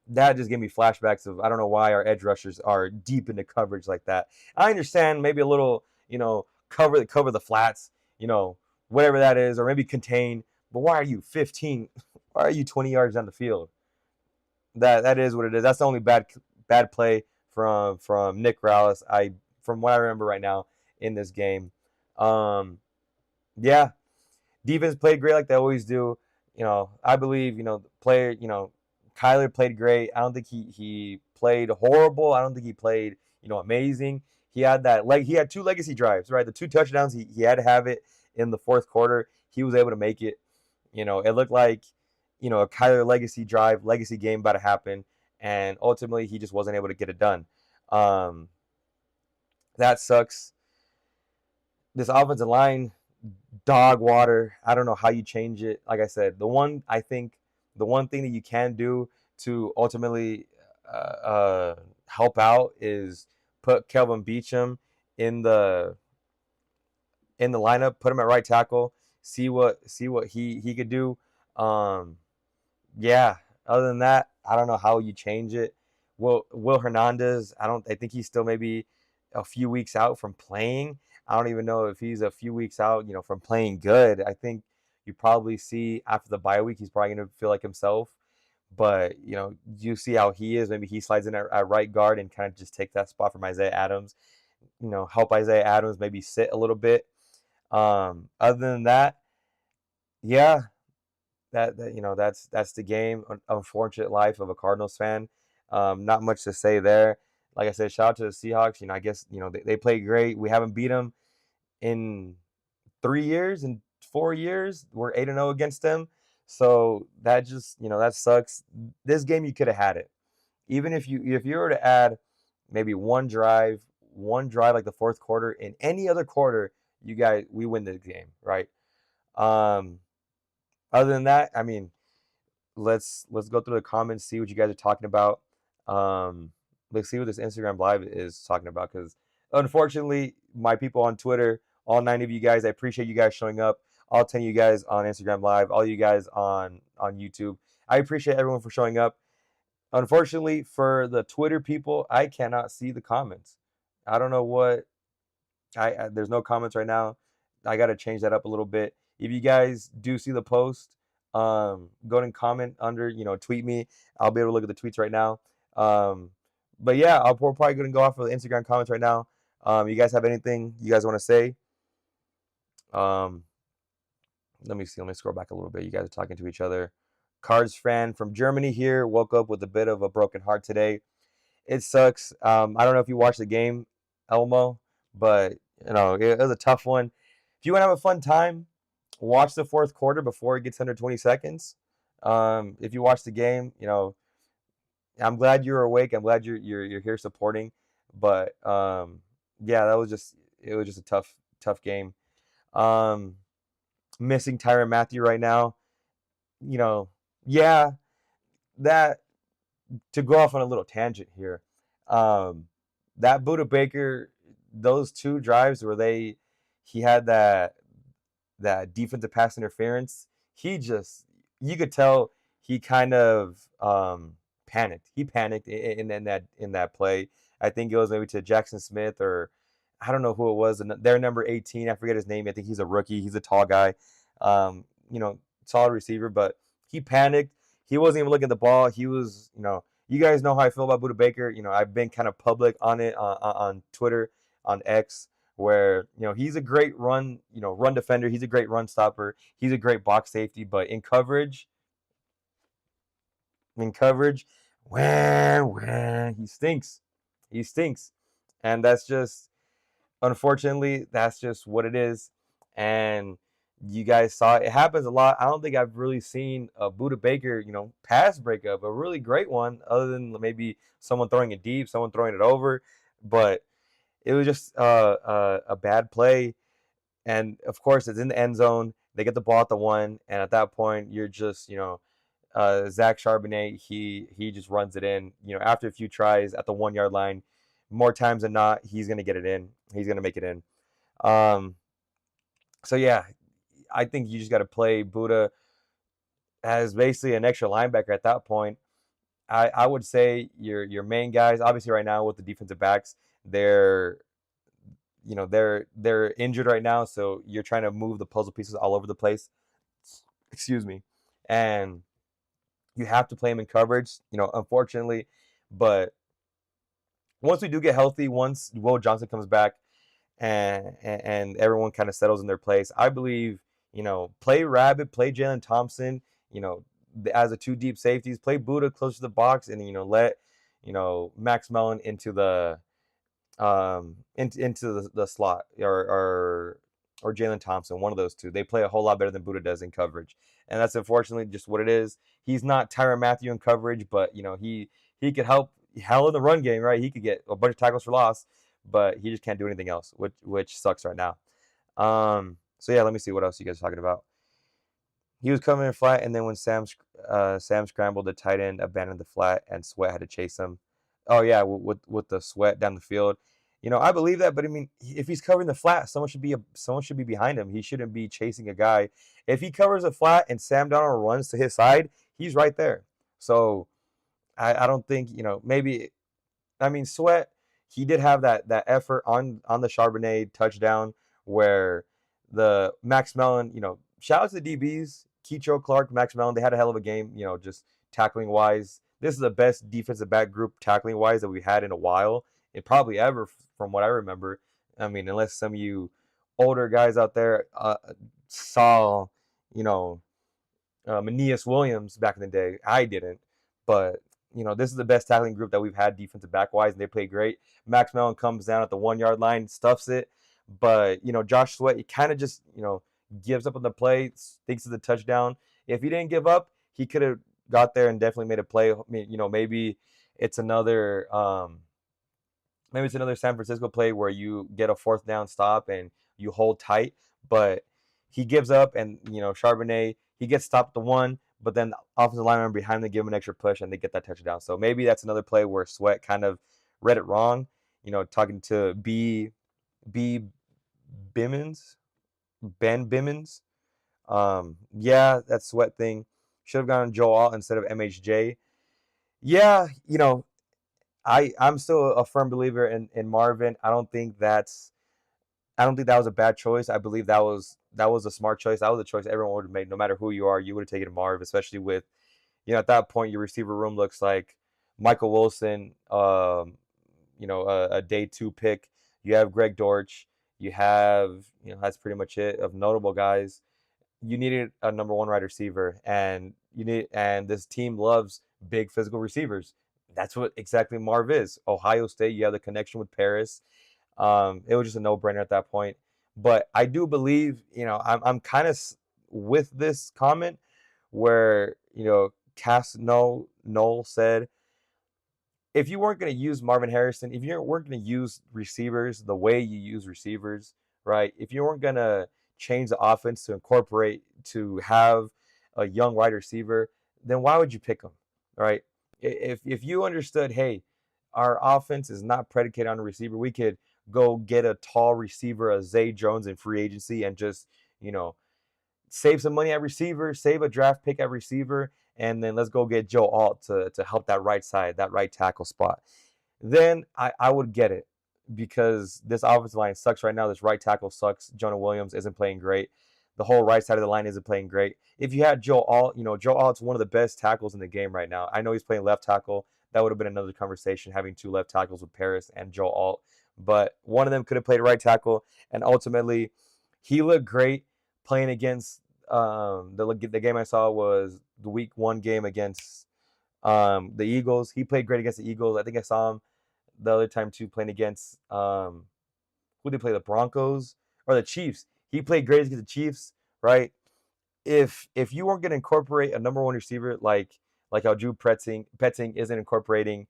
That just gave me flashbacks of, I don't know why our edge rushers are deep into coverage like that. I understand maybe a little, cover the flats, whatever that is, or maybe contain. But why are you 15? Why are you 20 yards down the field? That is what it is. That's the only bad play from Nick Rallis. From what I remember right now in this game. Yeah, defense played great like they always do. I believe player. Kyler played great. I don't think he played horrible. I don't think he played amazing. He had He had 2 legacy drives, right? The 2 touchdowns. He had to have it in the fourth quarter. He was able to make it. It looked like a Kyler legacy game about to happen, and ultimately he just wasn't able to get it done. That sucks. This offensive line, dog water. I don't know how you change it. Like I said, the one thing that you can do to ultimately help out is put Kelvin Beachum in the lineup, put him at right tackle, see what he could do. Yeah. Other than that, I don't know how you change it. Will Hernandez, I think he's still maybe a few weeks out from playing. I don't even know if he's a few weeks out, from playing good. I think you probably see after the bye week, he's probably going to feel like himself. But, you see how he is. Maybe he slides in at right guard and kind of just take that spot from Isaiah Adams. Help Isaiah Adams maybe sit a little bit. Other than that, yeah, that's the game. Unfortunate life of a Cardinals fan. Not much to say there. like I said, shout out to the Seahawks. I guess they play great. We haven't beat them in 3 years, in 4 years. We're 8-0 against them. So that just that sucks. This game you could have had it. Even if you were to add maybe one drive like the fourth quarter, in any other quarter, we win the game, right? Um, Other than that, I mean, let's go through the comments, see what you guys are talking about. Um, let's see what this Instagram live is talking about, because unfortunately, my people on Twitter, all 9 of you guys, I appreciate you guys showing up. All 10 of you guys on Instagram live, all you guys on YouTube, I appreciate everyone for showing up. Unfortunately, for the Twitter people, I cannot see the comments. I don't know what there's no comments right now. I got to change that up a little bit. If you guys do see the post, go and comment under, tweet me. I'll be able to look at the tweets right now. But yeah, we're probably going to go off of the Instagram comments right now. You guys have anything you guys want to say? Let me see. Let me scroll back a little bit. You guys are talking to each other. Cards fan from Germany here. Woke up with a bit of a broken heart today. It sucks. I don't know if you watched the game, Elmo, but it was a tough one. If you want to have a fun time, watch the fourth quarter before it gets under 20 seconds. If you watch the game, I'm glad you're awake. I'm glad you're here supporting. But yeah, it was just a tough game. Missing Tyrann Mathieu right now. Yeah, that to go off on a little tangent here. That Buda Baker, those two drives where he had that defensive pass interference, you could tell he kind of panicked. He panicked in that play. I think it was maybe to Jackson Smith, or I don't know who it was. Their number 18, I forget his name. I think he's a rookie. He's a tall guy. Solid receiver, but he panicked. He wasn't even looking at the ball. He was, you guys know how I feel about Buda Baker. I've been kind of public on it on Twitter, on X, where he's a great run defender. He's a great run stopper. He's a great box safety, but in coverage, he stinks. He stinks, and unfortunately, that's just what it is. And you guys saw it. It happens a lot. I don't think I've really seen a Buda Baker, pass breakup, a really great one, other than maybe someone throwing it deep, someone throwing it over. But it was just a bad play. And of course, it's in the end zone. They get the ball at the 1, and at that point, you're just, Zach Charbonnet. He just runs it in. After a few tries at the 1-yard line, more times than not, he's gonna get it in. He's gonna make it in. So yeah, I think you just got to play Buda as basically an extra linebacker at that point. I would say your main guys, obviously right now with the defensive backs, they're injured right now, so you're trying to move the puzzle pieces all over the place. Excuse me. And you have to play him in coverage, unfortunately. But once we do get healthy, once Will Johnson comes back, and everyone kind of settles in their place, I believe, play Rabbit, play Jalen Thompson, as the two deep safeties, play Buda close to the box, and let Max Mellon into the into the slot, or Jalen Thompson, one of those two. They play a whole lot better than Buda does in coverage, and that's unfortunately just what it is. He's not Tyrann Mathieu in coverage, but he could help hell in the run game, right? He could get a bunch of tackles for loss, but he just can't do anything else, which sucks right now. So yeah, let me see what else you guys are talking about. He was coming in flat, and then when Sam scrambled, the tight end abandoned the flat, and Sweat had to chase him. Oh yeah, with the Sweat down the field. I believe that, but I mean, if he's covering the flat, someone should be behind him. He shouldn't be chasing a guy. If he covers a flat and Sam Darnold runs to his side, he's right there. So I don't think, maybe, I mean, Sweat, he did have that effort on the Charbonnet touchdown where the Max Mellon, shout out to the DBs, Keicho Clark, Max Mellon, they had a hell of a game, just tackling wise. This is the best defensive back group tackling wise that we had in a while, and probably ever from what I remember. I mean, unless some of you older guys out there saw, Manias Williams back in the day. I didn't, but this is the best tackling group that we've had defensive back wise, and they play great. Max Mellon comes down at the 1 yard line, stuffs it, but Josh Sweat, he kind of just gives up on the play, thinks it's a touchdown. If he didn't give up, he could have got there and definitely made a play. I mean, maybe it's another San Francisco play where you get a fourth down stop and you hold tight, but he gives up, and Charbonnet, he gets stopped at the 1, but then the offensive lineman behind them give him an extra push and they get that touchdown. So maybe that's another play where Sweat kind of read it wrong. Talking to B Bimmons, Ben Bimmons. Yeah, that Sweat thing should have gone on Joe Alt instead of MHJ. Yeah, I'm still a firm believer in Marvin. I don't think that was a bad choice. I believe that was a smart choice. That was a choice everyone would have made, no matter who you are. You would have taken Marv, especially with, at that point your receiver room looks like Michael Wilson, a day 2 pick. You have Greg Dortch. You have, that's pretty much it of notable guys. You needed a number 1 wide receiver, and this team loves big physical receivers. That's what exactly Marv is. Ohio State, you have the connection with Paris. It was just a no-brainer at that point. But I do believe, I'm kind of with this comment where, Cass Noel said, if you weren't going to use Marvin Harrison, if you weren't going to use receivers the way you use receivers, right? If you weren't going to change the offense to have a young wide receiver, then why would you pick him, right? If you understood, hey, our offense is not predicated on a receiver, we could go get a tall receiver, a Zay Jones in free agency, and just, save some money at receiver, save a draft pick at receiver, and then let's go get Joe Alt to help that right side, that right tackle spot. Then I would get it, because this offensive line sucks right now. This right tackle sucks. Jonah Williams isn't playing great. The whole right side of the line isn't playing great. If you had Joe Alt, Joe Alt's one of the best tackles in the game right now. I know he's playing left tackle. That would have been another conversation, having 2 left tackles with Paris and Joe Alt. But one of them could have played right tackle, and ultimately, he looked great playing against the game I saw was the week 1 game against the Eagles. He played great against the Eagles. I think I saw him the other time too, playing against who they play, the Broncos or the Chiefs. He played great against the Chiefs, right? If you weren't going to incorporate a number 1 receiver like how Drew Petzing isn't incorporating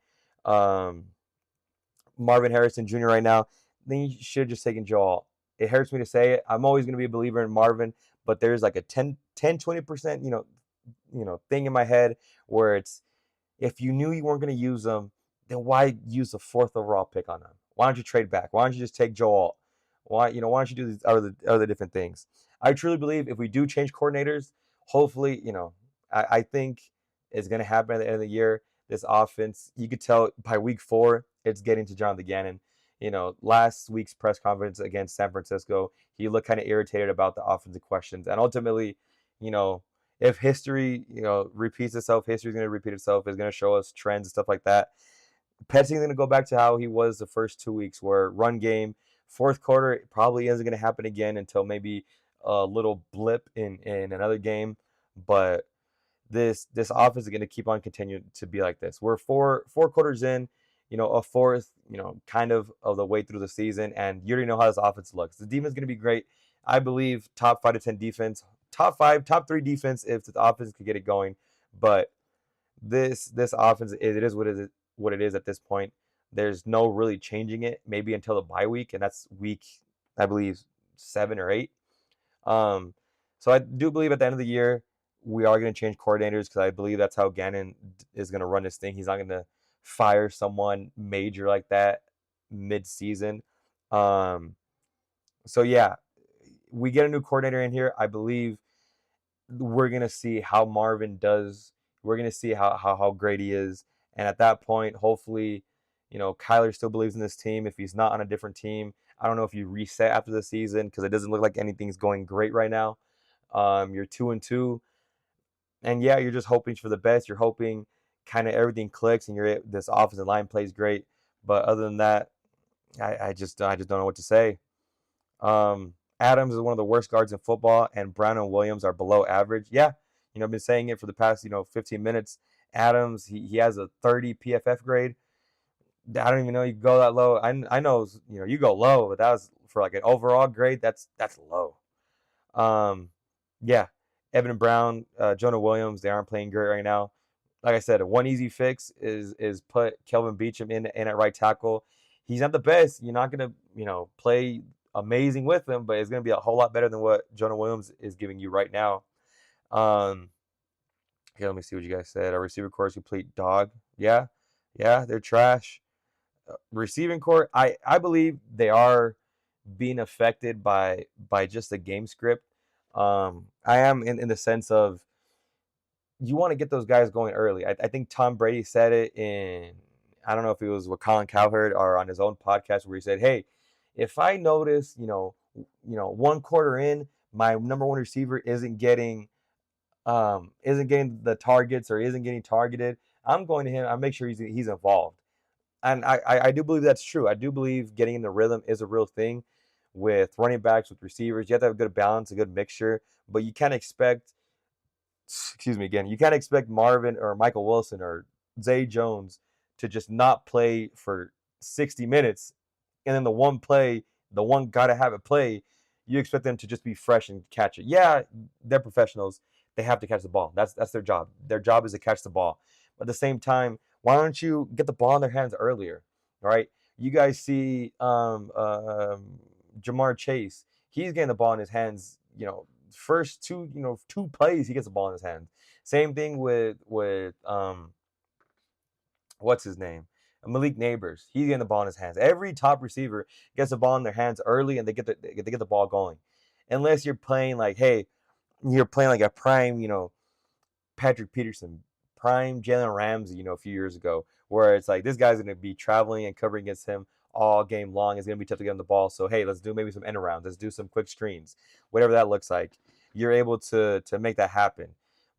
Marvin Harrison Jr. right now, then you should have just taken Joe Alt. It hurts me to say it. I'm always going to be a believer in Marvin, but there's like a 10-20% thing in my head where it's, if you knew you weren't going to use them, then why use the 4th overall pick on them? Why don't you trade back? Why don't you just take Joe Alt? Why don't you do these other different things? I truly believe if we do change coordinators, hopefully, I think it's going to happen at the end of the year. This offense, you could tell by week 4, it's getting to Jonathan Gannon. Last week's press conference against San Francisco, he looked kind of irritated about the offensive questions. And ultimately, if history, repeats itself, history is going to repeat itself. It's going to show us trends and stuff like that. Petzing's going to go back to how he was the first 2 weeks, where run game, 4th quarter, it probably isn't going to happen again until maybe a little blip in another game. But this offense is going to keep on continuing to be like this. We're four quarters in, a fourth, kind of the way through the season, and you already know how this offense looks. The defense is going to be great. I believe top 5 to 10 defense, top 3 defense if the offense could get it going. But this offense, it is what it is at this point. There's no really changing it, maybe until the bye week, and that's week, I believe, 7 or 8. So I do believe at the end of the year we are going to change coordinators, because I believe that's how Gannon is going to run this thing. He's not going to fire someone major like that mid-season. So yeah, we get a new coordinator in here. I believe we're going to see how Marvin does. We're going to see how great he is. And at that point, hopefully, Kyler still believes in this team. If he's not on a different team, I don't know if you reset after the season, because it doesn't look like anything's going great right now. You're 2-2. And yeah, you're just hoping for the best. You're hoping kind of everything clicks and this offensive line plays great. But other than that, I just don't know what to say. Adams is one of the worst guards in football, and Brown and Williams are below average. Yeah, I've been saying it for the past 15 minutes, Adams, he has a 30 PFF grade. I don't even know you go that low. I know you go low, but that was for like an overall grade. That's low. Um, yeah, Evan Brown, Jonah Williams, they aren't playing great right now. Like I said, one easy fix is put Kelvin Beachum in at right tackle. He's not the best. You're not gonna play amazing with him, but it's gonna be a whole lot better than what Jonah Williams is giving you right now. Um, here, let me see what you guys said. Our receiver core is complete dog. Yeah, yeah, they're trash. Receiving core, I believe they are being affected by just the game script. I am in the sense of you want to get those guys going early. I think Tom Brady said it in, I don't know if it was with Colin Cowherd or on his own podcast where he said, "Hey, if I notice, one quarter in, my number one receiver isn't getting the targets or isn't getting targeted, I'm going to him. I make sure he's involved." And I do believe that's true. I do believe getting in the rhythm is a real thing with running backs, with receivers. You have to have a good balance, a good mixture, but you can't expect, excuse me again, you can't expect Marvin or Michael Wilson or Zay Jones to just not play for 60 minutes and then the one play, the one gotta have it play, you expect them to just be fresh and catch it. Yeah, they're professionals. They have to catch the ball. That's their job. Their job is to catch the ball. But at the same time, why don't you get the ball in their hands earlier? All right. You guys see Jamar Chase. He's getting the ball in his hands, first two plays he gets the ball in his hands. Same thing with what's his name? Malik Neighbors. He's getting the ball in his hands. Every top receiver gets the ball in their hands early and they get the ball going. Unless you're playing like, hey, you're playing like a prime, Patrick Peterson, prime Jalen Ramsey, a few years ago, where it's like this guy's going to be traveling and covering against him all game long. It's going to be tough to get on the ball. So, hey, let's do maybe some end arounds. Let's do some quick screens, whatever that looks like. You're able to make that happen.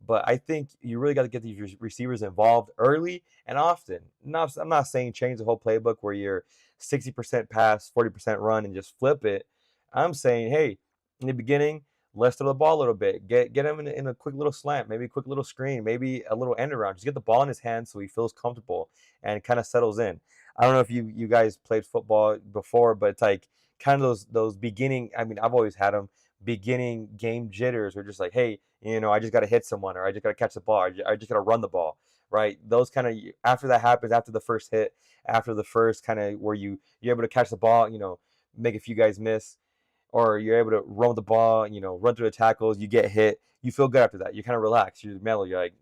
But I think you really got to get these receivers involved early and often. I'm not saying change the whole playbook where you're 60% pass, 40% run, and just flip it. I'm saying, hey, in the beginning, let's throw the ball a little bit. Get him in a quick little slant, maybe a quick little screen, maybe a little end around. Just get the ball in his hands so he feels comfortable and kind of settles in. I don't know if you guys played football before, but it's like kind of those beginning. I mean, I've always had them beginning game jitters. Where just like, hey, I just got to hit someone, or I just got to catch the ball, or I just got to run the ball, right? Those kind of after that happens, after the first hit, after the first kind of where you're able to catch the ball, make a few guys miss, or you're able to run the ball, run through the tackles, you get hit, you feel good after that. You're kind of relaxed, you're mellow, you're like,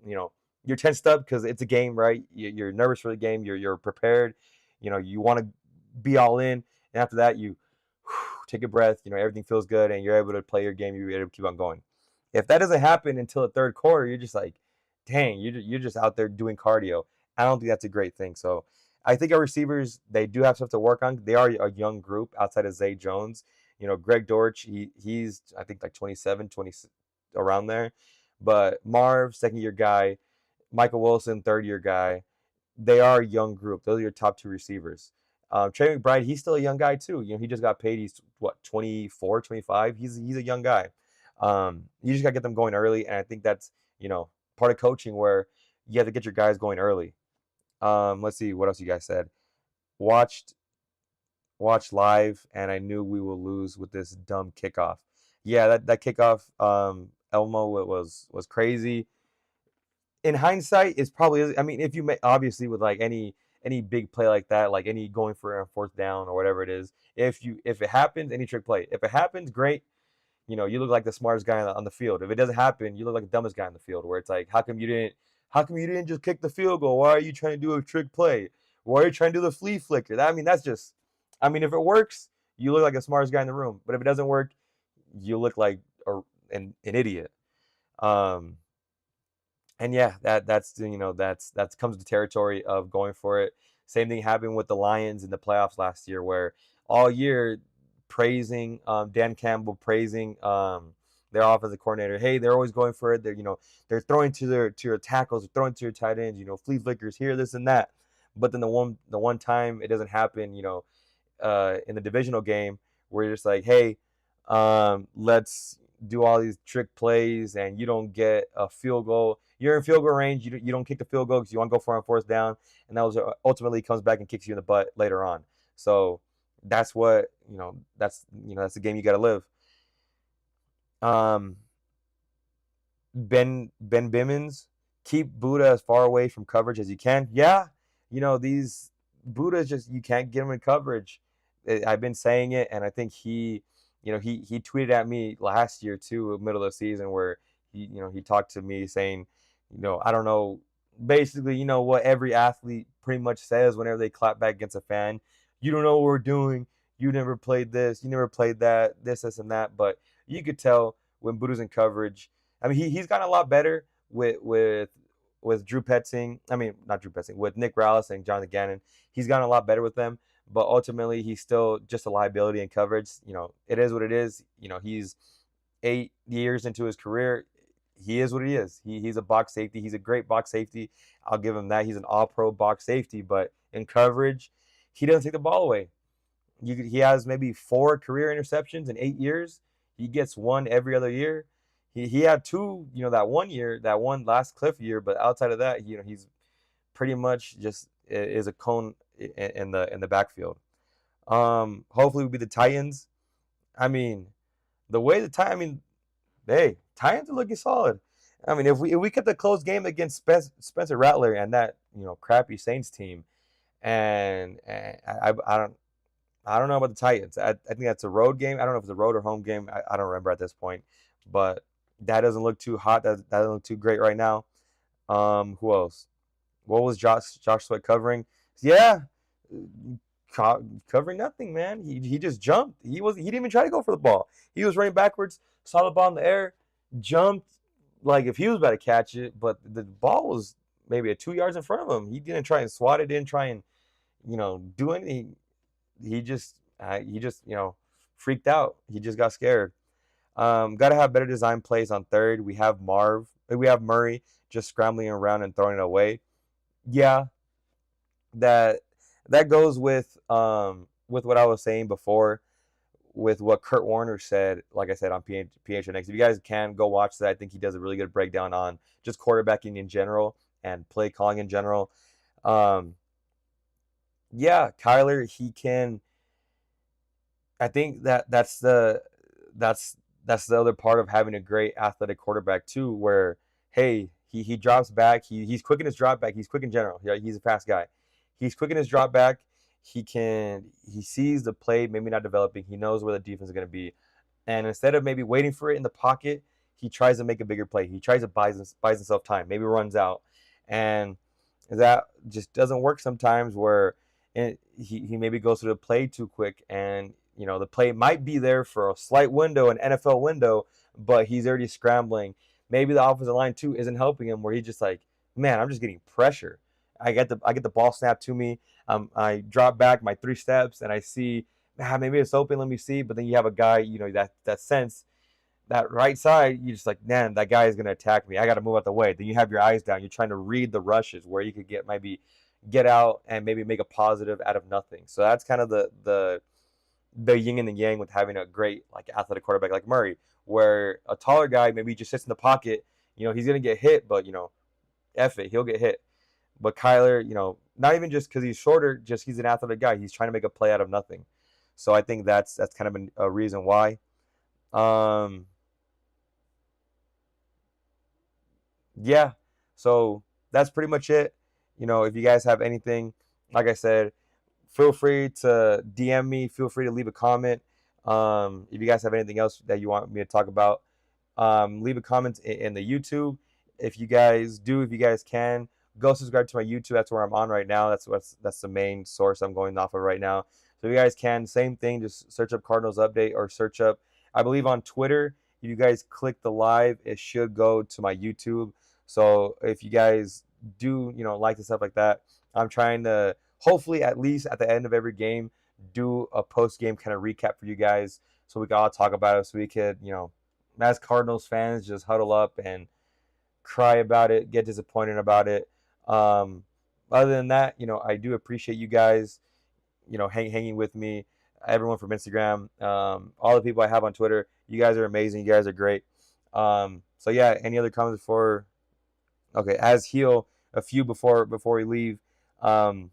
you're tensed up because it's a game, right? You're nervous for the game, you're prepared, you want to be all in, and after that, you take a breath, everything feels good, and you're able to play your game, you're able to keep on going. If that doesn't happen until the third quarter, you're just like, dang, you're just out there doing cardio. I don't think that's a great thing. So I think our receivers, they do have stuff to work on. They are a young group outside of Zay Jones. Greg Dortch, he's I think like 27, 20 around there. But Marv, second year guy, Michael Wilson, third year guy. They are a young group. Those are your top two receivers. Trey McBride, he's still a young guy too. He just got paid. He's what, 24, 25. He's a young guy. You just got to get them going early, and I think that's part of coaching where you have to get your guys going early. Let's see what else you guys said. Watched live, and I knew we will lose with this dumb kickoff. Yeah, that kickoff, Elmo, was crazy. In hindsight, it's probably. I mean, if you obviously with like any big play like that, like any going for a fourth down or whatever it is, if it happens, any trick play, if it happens, great. You look like the smartest guy on the field. If it doesn't happen, you look like the dumbest guy on the field. Where it's like, how come you didn't just kick the field goal? Why are you trying to do a trick play? Why are you trying to do the flea flicker? That's just. I mean, if it works, you look like the smartest guy in the room. But if it doesn't work, you look like an idiot. Um, and yeah, that's comes with the territory of going for it. Same thing happened with the Lions in the playoffs last year, where all year praising Dan Campbell, praising their offensive coordinator. Hey, they're always going for it. They're throwing to your tackles, they're throwing to your tight ends. Flea flickers here, this and that. But then the one time it doesn't happen. In the divisional game, where you're just like, hey, let's do all these trick plays and you don't get a field goal. You're in field goal range. You don't kick the field goal because you want to go for on fourth down, and that was ultimately comes back and kicks you in the butt later on. So that's what that's the game you got to live. Um, Ben Bimmons, keep Buddha as far away from coverage as you can. Yeah, these Buddha just you can't get him in coverage. I've been saying it, and I think he tweeted at me last year too, middle of the season, where he talked to me saying, I don't know, basically, what every athlete pretty much says whenever they clap back against a fan. You don't know what we're doing. You never played this. You never played that. This, and that. But you could tell when Buddha's in coverage. I mean, he's gotten a lot better with Drew Petzing. I mean, not Drew Petzing, with Nick Rallis and Jonathan Gannon. He's gotten a lot better with them, but ultimately he's still just a liability in coverage. It is what it is. He's 8 years into his career. He is what he is. He's a box safety. He's a great box safety. I'll give him that. He's an all-pro box safety, but in coverage, he doesn't take the ball away. He has maybe 4 career interceptions in 8 years. He gets one every other year. He had 2, that one year, that one last Cliff year, but outside of that, he's pretty much just is a cone in the backfield. Hopefully, we'll be the Titans. I mean, the way hey, Titans are looking solid. I mean, if we kept a close game against Spencer Rattler and that crappy Saints team, and I don't know about the Titans. I think that's a road game. I don't know if it's a road or home game. I don't remember at this point, but that doesn't look too hot. That doesn't look too great right now. Who else? What was Josh Sweat covering? Yeah, covering nothing, man. He just jumped. He didn't even try to go for the ball. He was running backwards, saw the ball in the air, jumped like if he was about to catch it, but the ball was maybe 2 yards in front of him. He didn't try and swat it, didn't try and do anything. He just freaked out. He just got scared. Got to have better design plays on third. We have Murray just scrambling around and throwing it away. Yeah, that goes with what I was saying before, with what Kurt Warner said. Like I said on PHNX, if you guys can go watch that, I think he does a really good breakdown on just quarterbacking in general and play calling in general. Yeah, Kyler, he can. I think that's the other part of having a great athletic quarterback too, where hey, he drops back, he's quick in his drop back, he's quick in general. He's a fast guy. He's quick in his drop back. He sees the play, maybe not developing. He knows where the defense is going to be, and instead of maybe waiting for it in the pocket, he tries to make a bigger play. He tries to buys himself time, maybe runs out, and that just doesn't work sometimes. Where he maybe goes through the play too quick, and the play might be there for a slight window, an NFL window, but he's already scrambling. Maybe the offensive line too isn't helping him, where he's just like, man, I'm just getting pressure. I get the ball snapped to me. I drop back my 3 steps and I see, maybe it's open. Let me see. But then you have a guy, that sense, that right side. You're just like, man, that guy is gonna attack me. I got to move out the way. Then you have your eyes down. You're trying to read the rushes where you could get out and maybe make a positive out of nothing. So that's kind of the yin and the yang with having a great athletic quarterback like Murray, where a taller guy maybe just sits in the pocket. He's gonna get hit, but F it, he'll get hit. But Kyler, not even just because he's shorter, just he's an athletic guy. He's trying to make a play out of nothing. So I think that's kind of a reason why. Yeah. So that's pretty much it. If you guys have anything, like I said, feel free to DM me. Feel free to leave a comment. If you guys have anything else that you want me to talk about, leave a comment in the YouTube. If you guys can, go subscribe to my YouTube. That's where I'm on right now. That's the main source I'm going off of right now. So if you guys can, same thing, just search up Cardinals Update or search up, I believe on Twitter, if you guys click the live, it should go to my YouTube. So if you guys do, like the stuff like that, I'm trying to hopefully at least at the end of every game do a post-game kind of recap for you guys so we can all talk about it, so we could, as Cardinals fans, just huddle up and cry about it, get disappointed about it. Other than that, I do appreciate you guys, hanging with me, everyone from Instagram, all the people I have on Twitter. You guys are amazing. You guys are great. So yeah, any other comments before? Okay, as heel, a few before we leave. Um,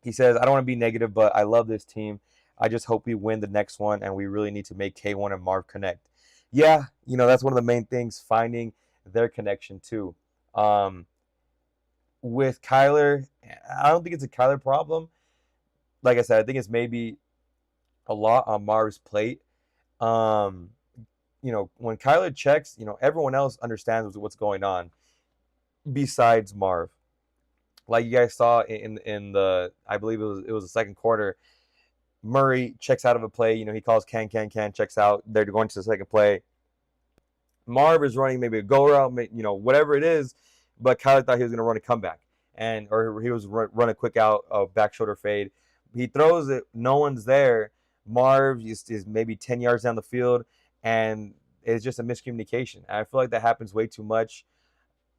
he says, I don't want to be negative, but I love this team. I just hope we win the next one, and we really need to make K1 and Marv connect. Yeah, that's one of the main things, finding their connection too. Um, with Kyler, I don't think it's a Kyler problem. Like I said, I think it's maybe a lot on Marv's plate. Um, when Kyler checks, everyone else understands what's going on besides Marv. Like you guys saw in the, I believe it was the second quarter. Murray checks out of a play. He calls can, checks out. They're going to the second play. Marv is running maybe a go route, whatever it is, but Kyler thought he was going to run a comeback, or he was run a quick out, back shoulder fade. He throws it, no one's there. Marv is maybe 10 yards down the field, and it's just a miscommunication. And I feel like that happens way too much.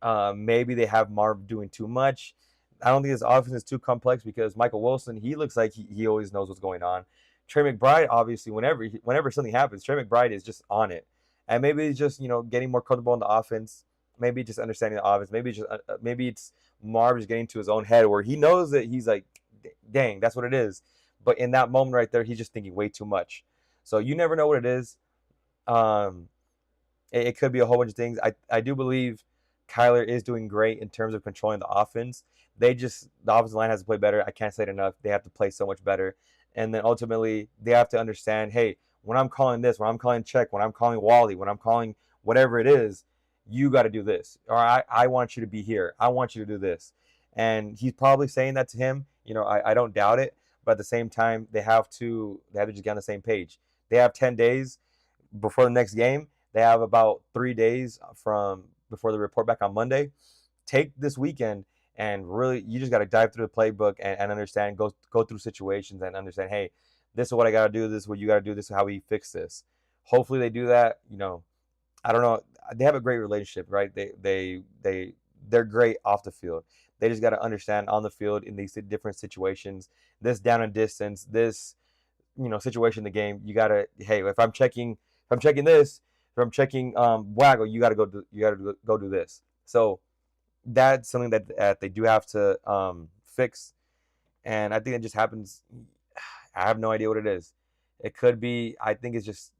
Maybe they have Marv doing too much. I don't think his offense is too complex because Michael Wilson, he looks like he always knows what's going on. Trey McBride, obviously, whenever something happens, Trey McBride is just on it. And maybe it's just, getting more comfortable in the offense. Maybe just understanding the offense. Maybe it's Marv just getting to his own head where he knows that he's like, dang, that's what it is. But in that moment right there, he's just thinking way too much. So you never know what it is. It could be a whole bunch of things. I do believe Kyler is doing great in terms of controlling the offense. The offensive line has to play better. I can't say it enough. They have to play so much better. And then ultimately, they have to understand, hey, when I'm calling this, when I'm calling check, when I'm calling Wally, when I'm calling whatever it is, you got to do this. Or I want you to be here. I want you to do this. And he's probably saying that to him. I don't doubt it. But at the same time, they have to just get on the same page. They have 10 days before the next game. They have about 3 days from before they report back on Monday. Take this weekend and really, you just got to dive through the playbook and understand, go through situations and understand, hey, this is what I got to do. This is what you got to do. This is how we fix this. Hopefully they do that. I don't know. They have a great relationship, right? They're great off the field. They just got to understand on the field in these different situations, this down and distance, this situation in the game. You got to, hey, if I'm checking this, if I'm checking Waggle, you got to go do this. So that's something that they do have to fix, and I think it just happens. I have no idea what it is. It could be, I think it's just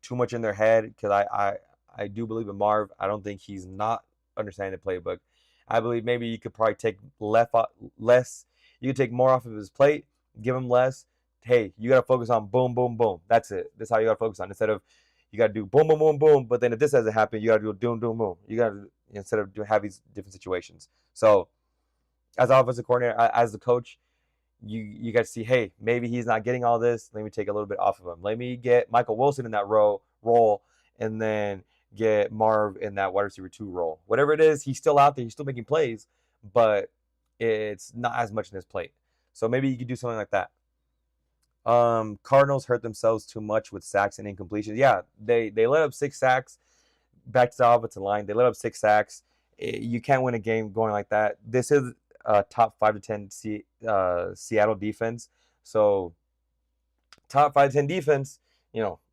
too much in their head because I do believe in Marv. I don't think he's not understanding the playbook. I believe maybe you could probably take less. You could take more off of his plate, give him less. Hey, you got to focus on boom, boom, boom. That's it. That's how you got to focus on. Instead of you got to do boom, boom, boom, boom. But then if this doesn't happen, you got to do doom, doom, boom. You got to, instead of have these different situations. So as offensive coordinator, as the coach, you got to see, hey, maybe he's not getting all this. Let me take a little bit off of him. Let me get Michael Wilson in that role, and then get Marv in that wide receiver 2 role. Whatever it is, he's still out there. He's still making plays, but it's not as much in his plate. So maybe you could do something like that. Cardinals hurt themselves too much with sacks and incompletions. Yeah, they let up 6 sacks back to the offensive line. They let up 6 sacks. You can't win a game going like that. This is top 5 to 10 Seattle defense. So top 5 to 10 defense,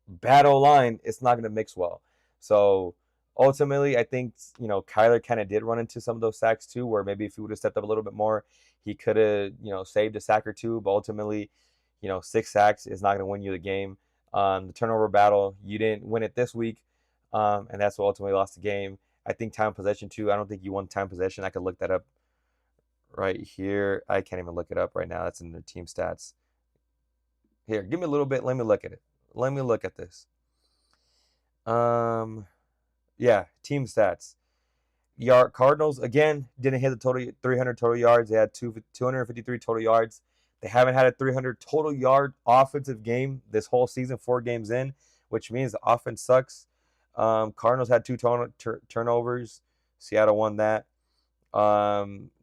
bad O-line, it's not going to mix well. So ultimately, I think, Kyler kind of did run into some of those sacks too, where maybe if he would have stepped up a little bit more, he could have, saved a sack or two. But ultimately, 6 sacks is not going to win you the game. The turnover battle, you didn't win it this week, and that's what ultimately lost the game. I think time possession too. I don't think you won time possession. I could look that up right here. I can't even look it up right now. That's in the team stats. Here, give me a little bit. Let me look at it. Let me look at this. Yeah, team stats. Cardinals again didn't hit the total 300 total yards. They had 253 total yards. They haven't had a 300 total yard offensive game this whole season, 4 games in, which means the offense sucks. Cardinals had 2 turnovers. Seattle won that.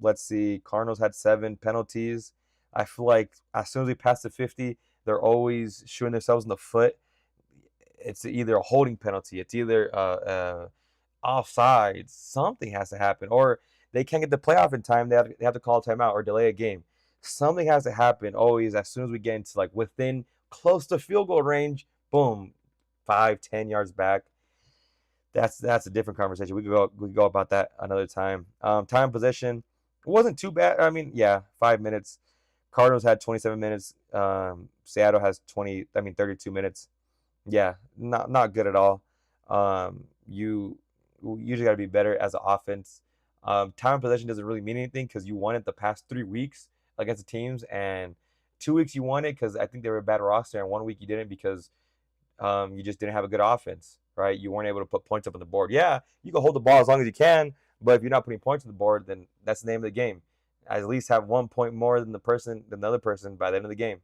Let's see. Cardinals had 7 penalties. I feel like as soon as we pass the 50, they're always shooting themselves in the foot. It's either a holding penalty. It's either offside. Something has to happen. Or they can't get the playoff in time. They have to call a timeout or delay a game. Something has to happen always as soon as we get into like within close to field goal range. Boom. 5, 10 yards back, that's a different conversation. We could go about that another time. Time possession, it wasn't too bad. I mean, yeah, 5 minutes. Cardinals had 27 minutes. Seattle has 32 minutes. Yeah, not good at all. You usually got to be better as an offense. Time possession doesn't really mean anything because you won it the past 3 weeks against the teams, and 2 weeks you won it because I think they were a bad roster, and 1 week you didn't because you just didn't have a good offense, right? You weren't able to put points up on the board. Yeah, you can hold the ball as long as you can, but if you're not putting points on the board, then that's the name of the game. At least have 1 point more than the other person by the end of the game,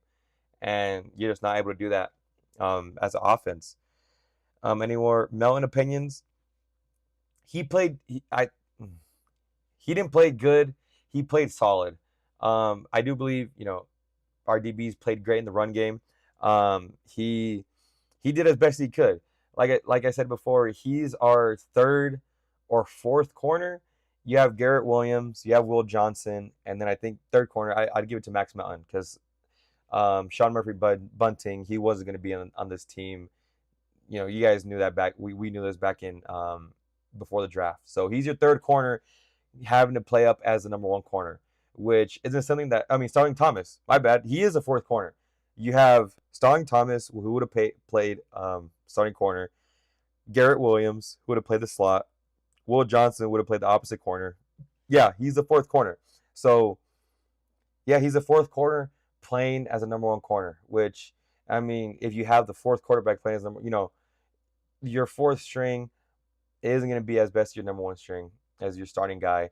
and you're just not able to do that as an offense. Any more Melton opinions? He played. He didn't play good. He played solid. I do believe our DBs played great in the run game. He did as best he could. Like I said before, he's our third or fourth corner. You have Garrett Williams, you have Will Johnson, and then I think third corner I'd give it to Max Melton because Sean Murphy Bunting, he wasn't going to be on this team. You guys knew that back. We knew this back in before the draft. So he's your third corner, having to play up as the number one corner, which isn't something that Starling Thomas. My bad. He is a fourth corner. You have Starling Thomas, who would have played starting corner. Garrett Williams, who would have played the slot. Will Johnson would have played the opposite corner. Yeah, he's the fourth corner. So, yeah, he's the fourth corner playing as a number one corner, which, if you have the fourth quarterback playing as your fourth string isn't going to be as best as your number one string as your starting guy.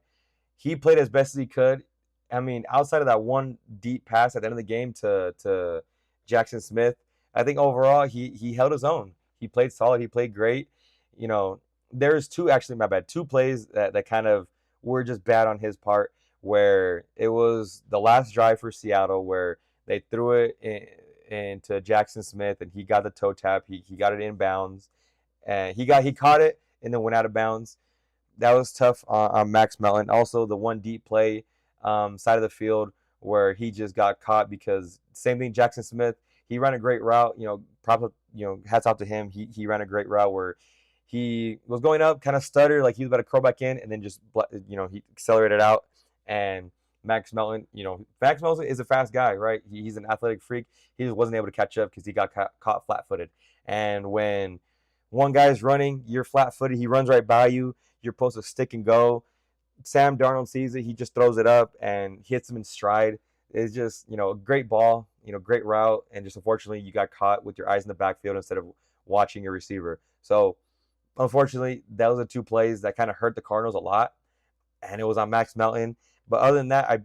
He played as best as he could. Outside of that one deep pass at the end of the game to Jackson Smith, I think overall he held his own. He played solid. He played great. There's two plays that kind of were just bad on his part, where it was the last drive for Seattle where they threw it into Jackson Smith and he got the toe tap. He got it inbounds and he caught it and then went out of bounds. That was tough on Max Melton. Also, the one deep play side of the field where he just got caught because same thing. Jackson Smith, he ran a great route. Hats off to him. He ran a great route where he was going up, kind of stuttered, like he was about to curl back in, and then just he accelerated out. And Max Melton is a fast guy, right? He's an athletic freak. He just wasn't able to catch up because he got caught flat-footed. And when one guy's running, you're flat-footed, he runs right by you. You're supposed to stick and go. Sam Darnold sees it. He just throws it up and hits him in stride. It's just, a great ball, great route. And just unfortunately, you got caught with your eyes in the backfield instead of watching your receiver. So, unfortunately, those are two plays that kind of hurt the Cardinals a lot. And it was on Max Melton. But other than that,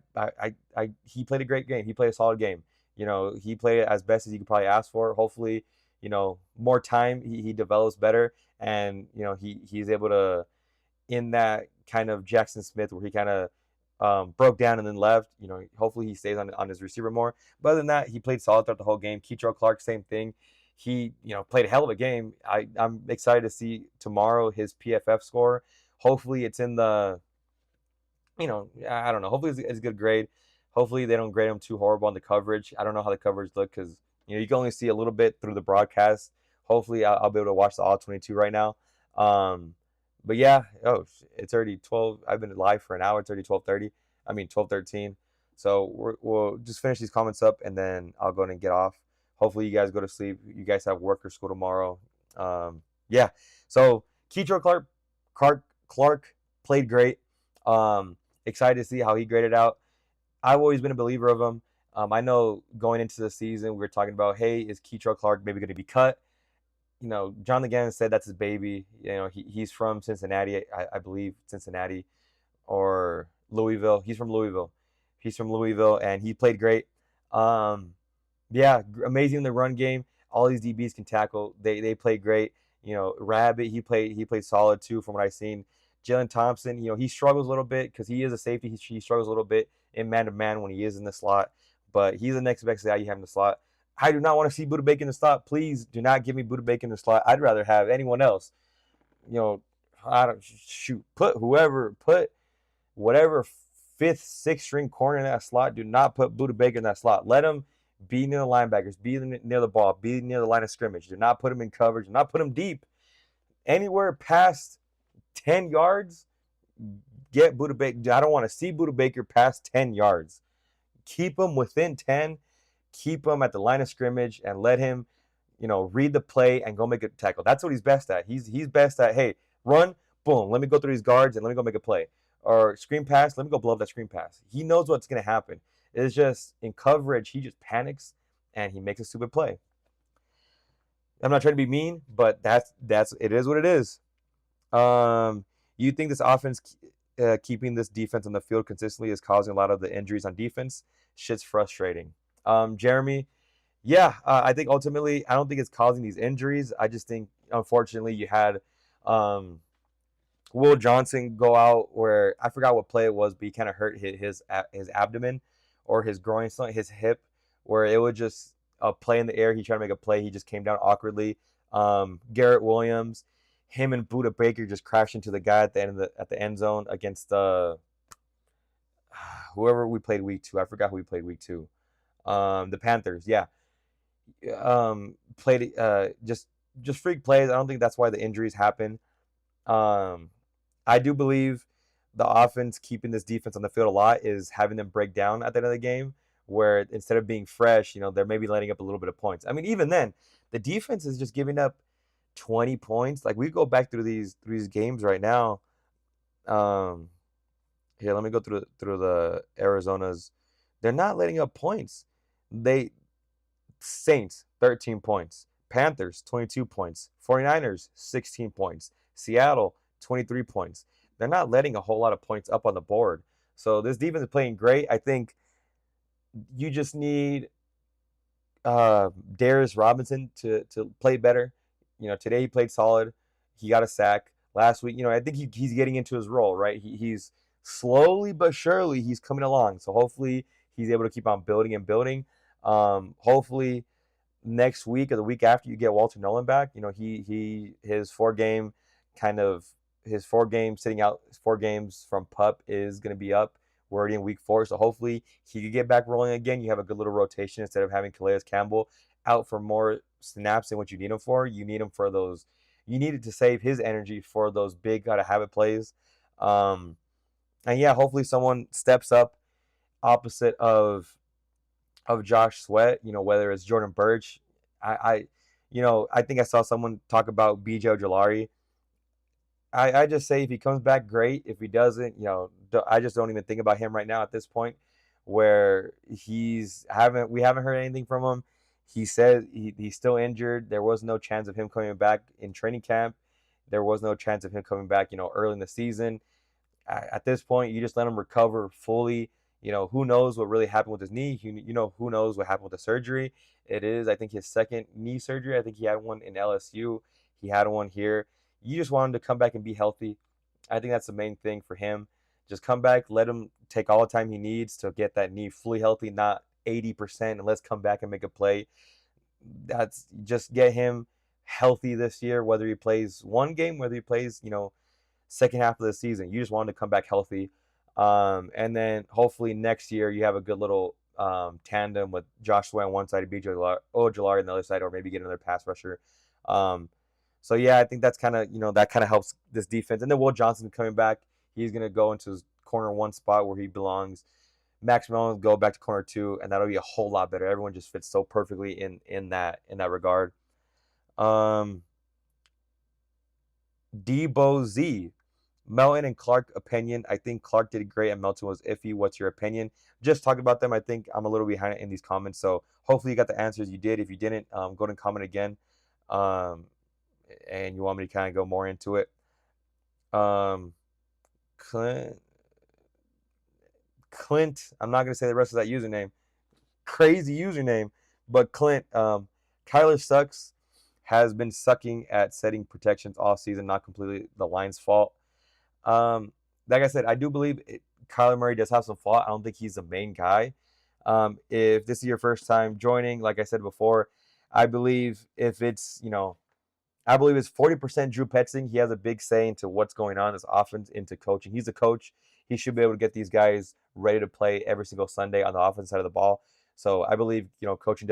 he played a great game. He played a solid game. He played it as best as you could probably ask for. Hopefully, more time, he develops better. And, he's able to, in that kind of Jackson Smith where he kind of broke down and then left, hopefully he stays on his receiver more. But other than that, he played solid throughout the whole game. Keitrell Clark, same thing. He, played a hell of a game. I'm excited to see tomorrow his PFF score. Hopefully it's in the, I don't know. Hopefully it's a good grade. Hopefully they don't grade him too horrible on the coverage. I don't know how the coverage look because, you can only see a little bit through the broadcast. Hopefully I'll be able to watch the all 22 right now. But yeah, it's already 12. I've been live for an hour. It's already 12:30. 12:13. So we'll just finish these comments up and then I'll go and get off. Hopefully you guys go to sleep. You guys have work or school tomorrow. Yeah. So Keitrell Clark played great. Excited to see how he graded out. I've always been a believer of him. I know going into the season, we were talking about, hey, is Keitrell Clark maybe going to be cut? Jonathan Gannon said that's his baby. He's from Cincinnati, I believe Cincinnati or Louisville. He's from Louisville. And he played great. Yeah, amazing in the run game. All these DBs can tackle. They play great. Rabbit, he played solid too from what I've seen. Jalen Thompson, he struggles a little bit because he is a safety. He struggles a little bit in man-to-man when he is in the slot. But he's the next best guy you have in the slot. I do not want to see Budda Baker in the slot. Please do not give me Budda Baker in the slot. I'd rather have anyone else. Put whatever fifth, sixth string corner in that slot. Do not put Budda Baker in that slot. Let him Be near the linebackers. Be near the ball. Be near the line of scrimmage. Do not put them in coverage. Do not put them deep. Anywhere past 10 yards, get Buda Baker. I don't want to see Buda Baker past 10 yards. Keep him within 10. Keep him at the line of scrimmage and let him, read the play and go make a tackle. That's what he's best at. He's best at, hey, run, boom, let me go through these guards and let me go make a play. Or screen pass, let me go blow up that screen pass. He knows what's going to happen. It's just in coverage, he just panics and he makes a stupid play. I'm not trying to be mean, but that's it is what it is. You think this offense keeping this defense on the field consistently is causing a lot of the injuries on defense? Shit's frustrating. Jeremy, yeah, I think ultimately I don't think it's causing these injuries. I just think unfortunately you had Will Johnson go out where I forgot what play it was, but he kind of hurt his abdomen or his groin, his hip, where it would just a play in the air. He tried to make a play. He just came down awkwardly. Garrett Williams, him and Buda Baker just crashed into the guy at the end zone against whoever we played week 2. I forgot who we played week 2. The Panthers. Yeah. Played just freak plays. I don't think that's why the injuries happen. I do believe the offense keeping this defense on the field a lot is having them break down at the end of the game, where instead of being fresh, they're maybe letting up a little bit of points. I mean, even then, the defense is just giving up 20 points. Like, we go back through these games right now. Here, let me go through the Arizonas. They're not letting up points. Saints, 13 points. Panthers, 22 points. 49ers, 16 points. Seattle, 23 points. They're not letting a whole lot of points up on the board. So this defense is playing great. I think you just need Darius Robinson to play better. Today he played solid. He got a sack. Last week, I think he's getting into his role, right? He's slowly but surely he's coming along. So hopefully he's able to keep on building and building. Hopefully next week or the week after you get Walter Nolan back, his 4-game sitting out 4 games from PUP is going to be up. We're already in week 4, so hopefully he could get back rolling again. You have a good little rotation instead of having Calais Campbell out for more snaps than what you need him for. You need him for those. You needed to save his energy for those big gotta have it plays. And yeah, hopefully someone steps up opposite of Josh Sweat. Whether it's Jordan Birch. I think I saw someone talk about BJ Ojolari. I just say if he comes back, great. If he doesn't, I just don't even think about him right now at this point, where we haven't heard anything from him. He said he's still injured. There was no chance of him coming back in training camp. There was no chance of him coming back, early in the season. At this point, you just let him recover fully. Who knows what really happened with his knee? Who knows what happened with the surgery? It is, I think, his second knee surgery. I think he had one in LSU. He had one here. You just want him to come back and be healthy. I think that's the main thing for him. Just come back, let him take all the time he needs to get that knee fully healthy, not 80%, and let's come back and make a play. That's just get him healthy this year, whether he plays one game, whether he plays, second half of the season. You just want him to come back healthy. And then hopefully next year you have a good little tandem with Josh Sweat on one side and BJ Ojolari on the other side, or maybe get another pass rusher. So yeah, I think that's kind of helps this defense. And then Will Johnson coming back, he's gonna go into his corner 1 spot where he belongs. Max Mellon go back to corner 2, and that'll be a whole lot better. Everyone just fits so perfectly in that regard. Debo Z, Melton and Clark opinion. I think Clark did great and Melton was iffy. What's your opinion? Just talk about them. I think I'm a little behind in these comments, so hopefully you got the answers you did. If you didn't, go ahead and comment again. And you want me to kind of go more into it. Clint, I'm not going to say the rest of that username. Crazy username. But Clint, Kyler sucks, has been sucking at setting protections all season, not completely the line's fault. Like I said, I do believe Kyler Murray does have some fault. I don't think he's the main guy. If this is your first time joining, like I said before, I believe if it's, I believe it's 40% Drew Petzing. He has a big say into what's going on in this offense, into coaching. He's a coach. He should be able to get these guys ready to play every single Sunday on the offensive side of the ball. So I believe, coaching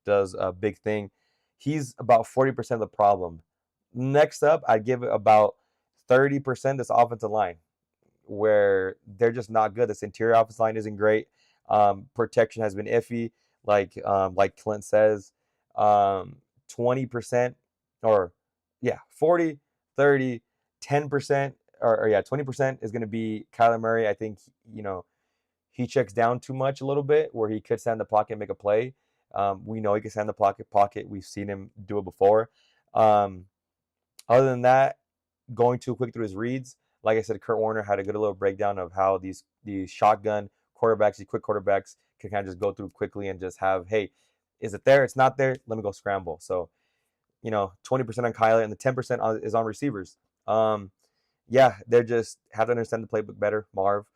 does a big thing. He's about 40% of the problem. Next up, I'd give it about 30% this offensive line, where they're just not good. This interior offensive line isn't great. Protection has been iffy, like Clint says. 20%, or yeah, 40, 30, 10%, or yeah, 20% is going to be Kyler Murray. I think, he checks down too much a little bit, where he could stand in the pocket and make a play. We know he can stand in the pocket. We've seen him do it before. Um, Other than that, going too quick through his reads. Like I said, Kurt Warner had a good little breakdown of how these shotgun quarterbacks, these quick quarterbacks, can kind of just go through quickly and just have, hey, is it there? It's not there. Let me go scramble. So, 20% on Kyler, and the 10% is on receivers. Yeah, they're just have to understand the playbook better. Marv,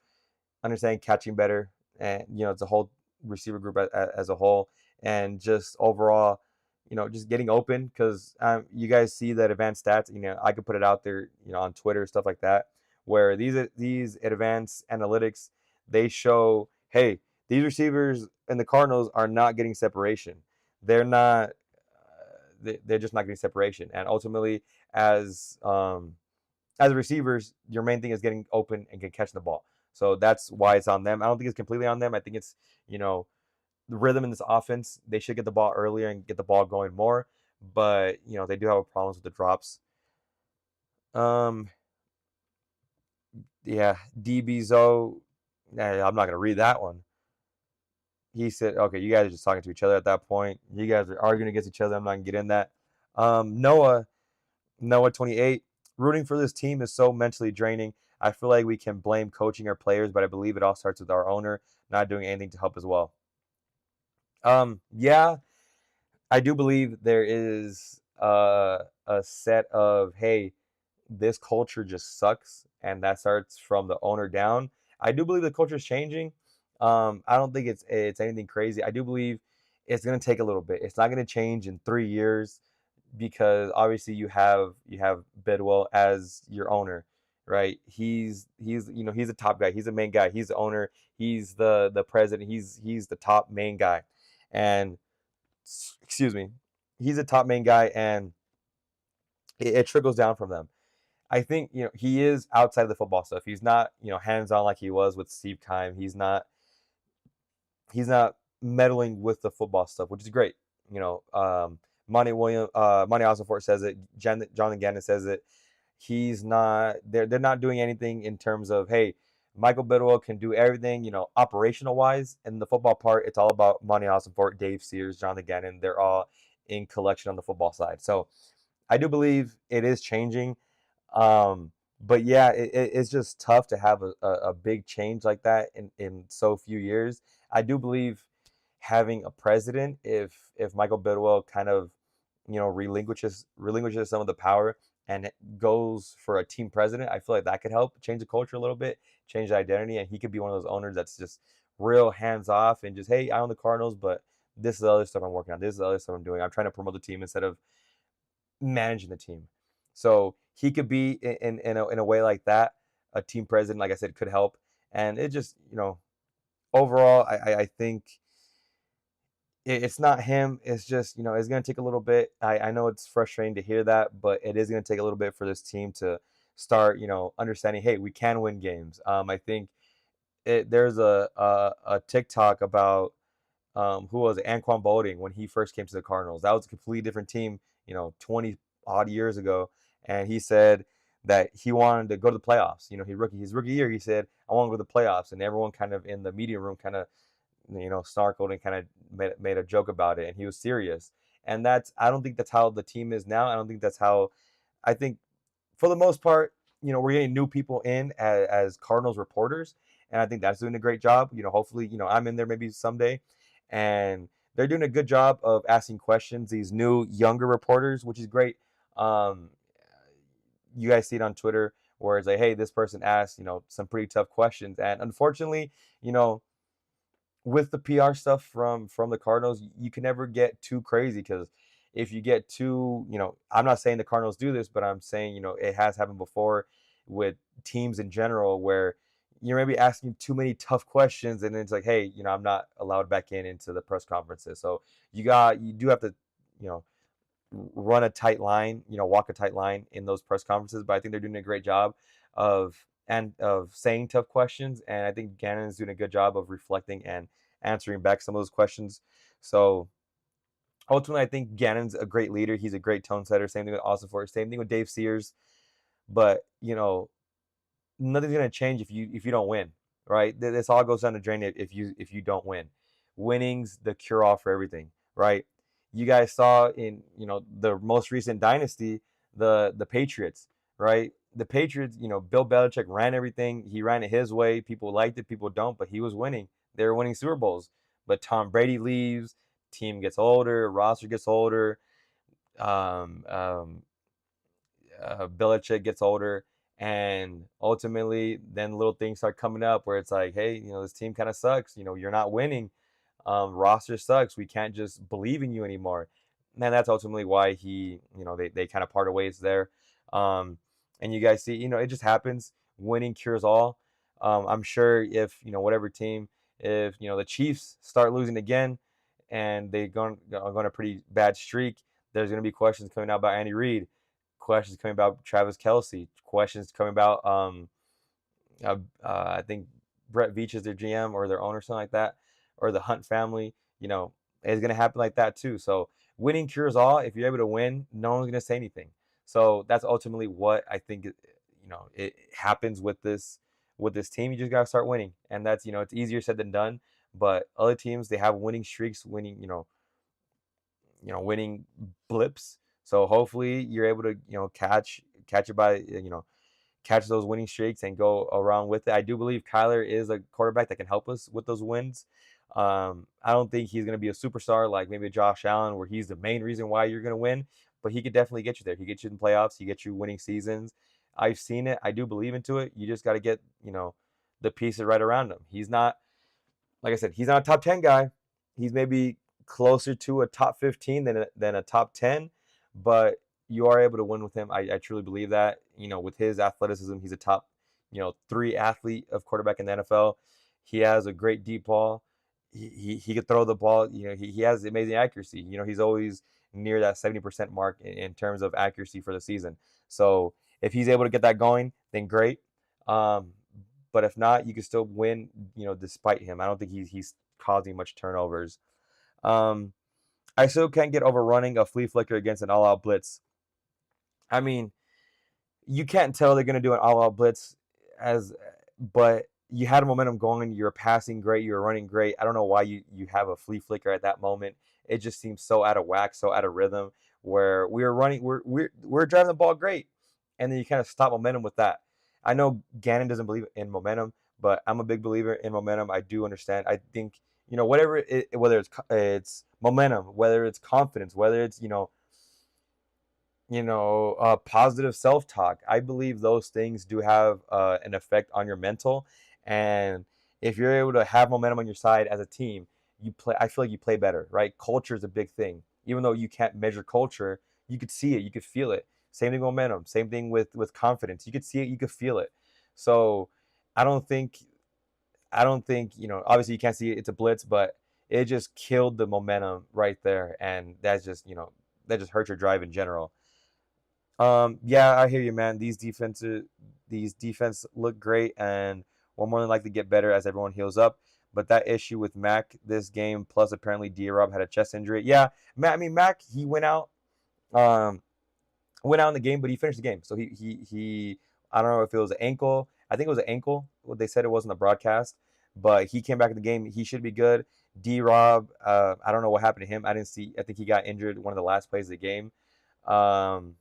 understand catching better, and it's a whole receiver group as a whole, and just overall, just getting open, because you guys see that advanced stats. I could put it out there, on Twitter, stuff like that, where these advanced analytics, they show, hey, these receivers and the Cardinals are not getting separation. They're not. They're just not getting separation, and ultimately, as receivers, your main thing is getting open and catching the ball. So that's why it's on them. I don't think it's completely on them. I think it's, the rhythm in this offense. They should get the ball earlier and get the ball going more. But, they do have problems with the drops. Um, yeah, DB Zoe. Nah, I'm not going to read that one. He said, okay, you guys are just talking to each other at that point. You guys are arguing against each other. I'm not going to get in that. Noah 28. Rooting for this team is so mentally draining. I feel like we can blame coaching our players, but I believe it all starts with our owner not doing anything to help as well. Yeah, I do believe there is a set of, hey, this culture just sucks, and that starts from the owner down. I do believe the culture is changing. I don't think it's anything crazy. I do believe it's going to take a little bit. It's not going to change in 3 years, because obviously you have Bidwell as your owner, right? He's a top guy. He's the main guy. He's the owner. He's the president. He's the top main guy, and excuse me, he's the top main guy, and it trickles down from them. I think he is outside of the football stuff. He's not hands on like he was with Steve Keim. He's not meddling with the football stuff, which is great. Monty Ossenfort says it. Jonathan Gannon says it. He's not. They're not doing anything in terms of, hey, Michael Bidwell can do everything, operational wise, and the football part, it's all about Monty Ossenfort, Dave Sears, Jonathan Gannon. They're all in collection on the football side. So I do believe it is changing. But yeah, it's just tough to have a big change like that in so few years. I do believe having a president, if Michael Bidwell kind of, relinquishes some of the power and goes for a team president, I feel like that could help change the culture a little bit, change the identity, and he could be one of those owners that's just real hands off and just, hey, I own the Cardinals, but this is the other stuff I'm working on. This is the other stuff I'm doing. I'm trying to promote the team instead of managing the team. So he could be in a way like that. A team president, like I said, could help. And it just, overall, I think it's not him. It's just, it's going to take a little bit. I know it's frustrating to hear that, but it is going to take a little bit for this team to start, understanding, hey, we can win games. I think there's a TikTok about who was it? Anquan Bolding, when he first came to the Cardinals. That was a completely different team, 20 odd years ago. And he said that he wanted to go to the playoffs. His rookie year, he said, I want to go to the playoffs. And everyone kind of in the media room kind of, snarkled and kind of made a joke about it. And he was serious. And I don't think that's how the team is now. I don't think that's how, I think for the most part, we're getting new people in as Cardinals reporters. And I think that's doing a great job. Hopefully, I'm in there maybe someday. And they're doing a good job of asking questions, these new younger reporters, which is great. You guys see it on Twitter where it's like, hey, this person asked, some pretty tough questions. And unfortunately, with the PR stuff from the Cardinals, you can never get too crazy, because if you get too, I'm not saying the Cardinals do this, but I'm saying, it has happened before with teams in general where, you're maybe asking too many tough questions, and it's like, hey, I'm not allowed back into the press conferences. So you do have to, you know, run a tight line, walk a tight line in those press conferences. But I think they're doing a great job of of saying tough questions, and I think Gannon is doing a good job of reflecting and answering back some of those questions. So ultimately, I think Gannon's a great leader. He's a great tone setter. Same thing with Austin Ford. Same thing with Dave Sears. But nothing's gonna change if you don't win, right? This all goes down the drain if you don't win. Winning's the cure all for everything, right? You guys saw in the most recent dynasty, the Patriots, right? The Patriots, Bill Belichick ran everything. He ran it his way. People liked it, people don't, but he was winning. They were winning Super Bowls. But Tom Brady leaves, team gets older, roster gets older. Um, um, Belichick gets older, and ultimately, then little things start coming up where it's like, hey, this team kind of sucks. You're not winning. Roster sucks. We can't just believe in you anymore. And that's ultimately why they kind of parted ways there. Um, and you guys see, it just happens. Winning cures all. I'm sure if whatever team, if the Chiefs start losing again, and they go on a pretty bad streak, there's going to be questions coming out about Andy Reid, questions coming about Travis Kelce, questions coming about I think Brett Veach is their GM or their owner, something like that, or the Hunt family. It's gonna happen like that too. So winning cures all. If you're able to win, no one's gonna say anything. So that's ultimately what I think. It happens with this team. You just gotta start winning, and that's it's easier said than done. But other teams, they have winning streaks, winning blips. So hopefully you're able to catch it by catch those winning streaks and go around with it. I do believe Kyler is a quarterback that can help us with those wins. I don't think he's going to be a superstar like maybe Josh Allen, where he's the main reason why you're going to win, but he could definitely get you there. He gets you in playoffs. He gets you winning seasons. I've seen it. I do believe into it. You just got to get the pieces right around him. He's not, like I said, he's not a top 10 guy. He's maybe closer to a top 15 than a top 10, but you are able to win with him. I truly believe that. With his athleticism, he's a top, 3 athlete of quarterback in the NFL. He has a great deep ball. He could throw the ball. He has amazing accuracy. He's always near that 70% mark in terms of accuracy for the season. So if he's able to get that going, then great. But if not, you can still win, despite him. I don't think he's causing much turnovers. Um, I still can't get over running a flea flicker against an all-out blitz. I mean, you can't tell they're going to do an all-out blitz but you had a momentum going. You're passing great. You're running great. I don't know why you have a flea flicker at that moment. It just seems so out of whack, so out of rhythm. Where we were running, we're driving the ball great, and then you kind of stop momentum with that. I know Gannon doesn't believe in momentum, but I'm a big believer in momentum. I do understand. I think whether it's momentum, whether it's confidence, whether it's positive self-talk. I believe those things do have an effect on your mental, and if you're able to have momentum on your side as a team, I feel like you play better, right? Culture is a big thing. Even though you can't measure culture, you could see it, you could feel it. Same thing with momentum. Same thing with confidence. You could see it, you could feel it. So I don't think obviously you can't see it, it's a blitz, but it just killed the momentum right there, and that just hurt your drive in general. Yeah, I hear you, man. These defense look great, and will more than likely get better as everyone heals up. But that issue with Mac this game, plus apparently D-Rob had a chest injury. Yeah, Mac, he um, went out in the game, but he finished the game. So he I don't know if it was an ankle. I think it was an ankle. What they said it was in the broadcast, but he came back in the game. He should be good. D-Rob, I don't know what happened to him. I didn't see. I think he got injured one of the last plays of the game. Um,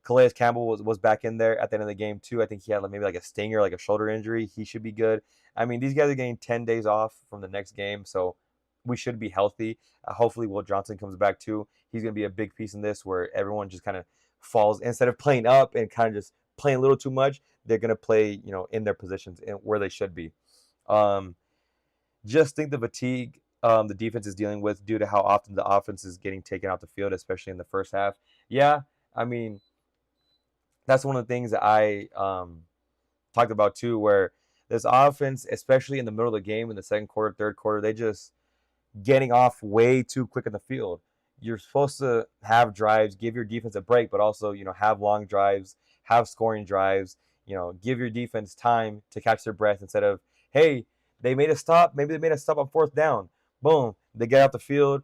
Calais Campbell was back in there at the end of the game too. I think he had maybe like a stinger, like a shoulder injury. He should be good. I mean, these guys are getting 10 days off from the next game, so we should be healthy. Hopefully, Will Johnson comes back too. He's going to be a big piece in this, where everyone just kind of falls, instead of playing up and kind of just playing a little too much. They're going to play, in their positions and where they should be. Um, just think the fatigue the defense is dealing with due to how often the offense is getting taken off the field, especially in the first half. Yeah, I mean, that's one of the things that I talked about too, where this offense, especially in the middle of the game, in the second quarter, third quarter, they just getting off way too quick in the field. You're supposed to have drives, give your defense a break, but also, have long drives, have scoring drives, give your defense time to catch their breath instead of, hey, they made a stop. Maybe they made a stop on fourth down. Boom. They get out the field.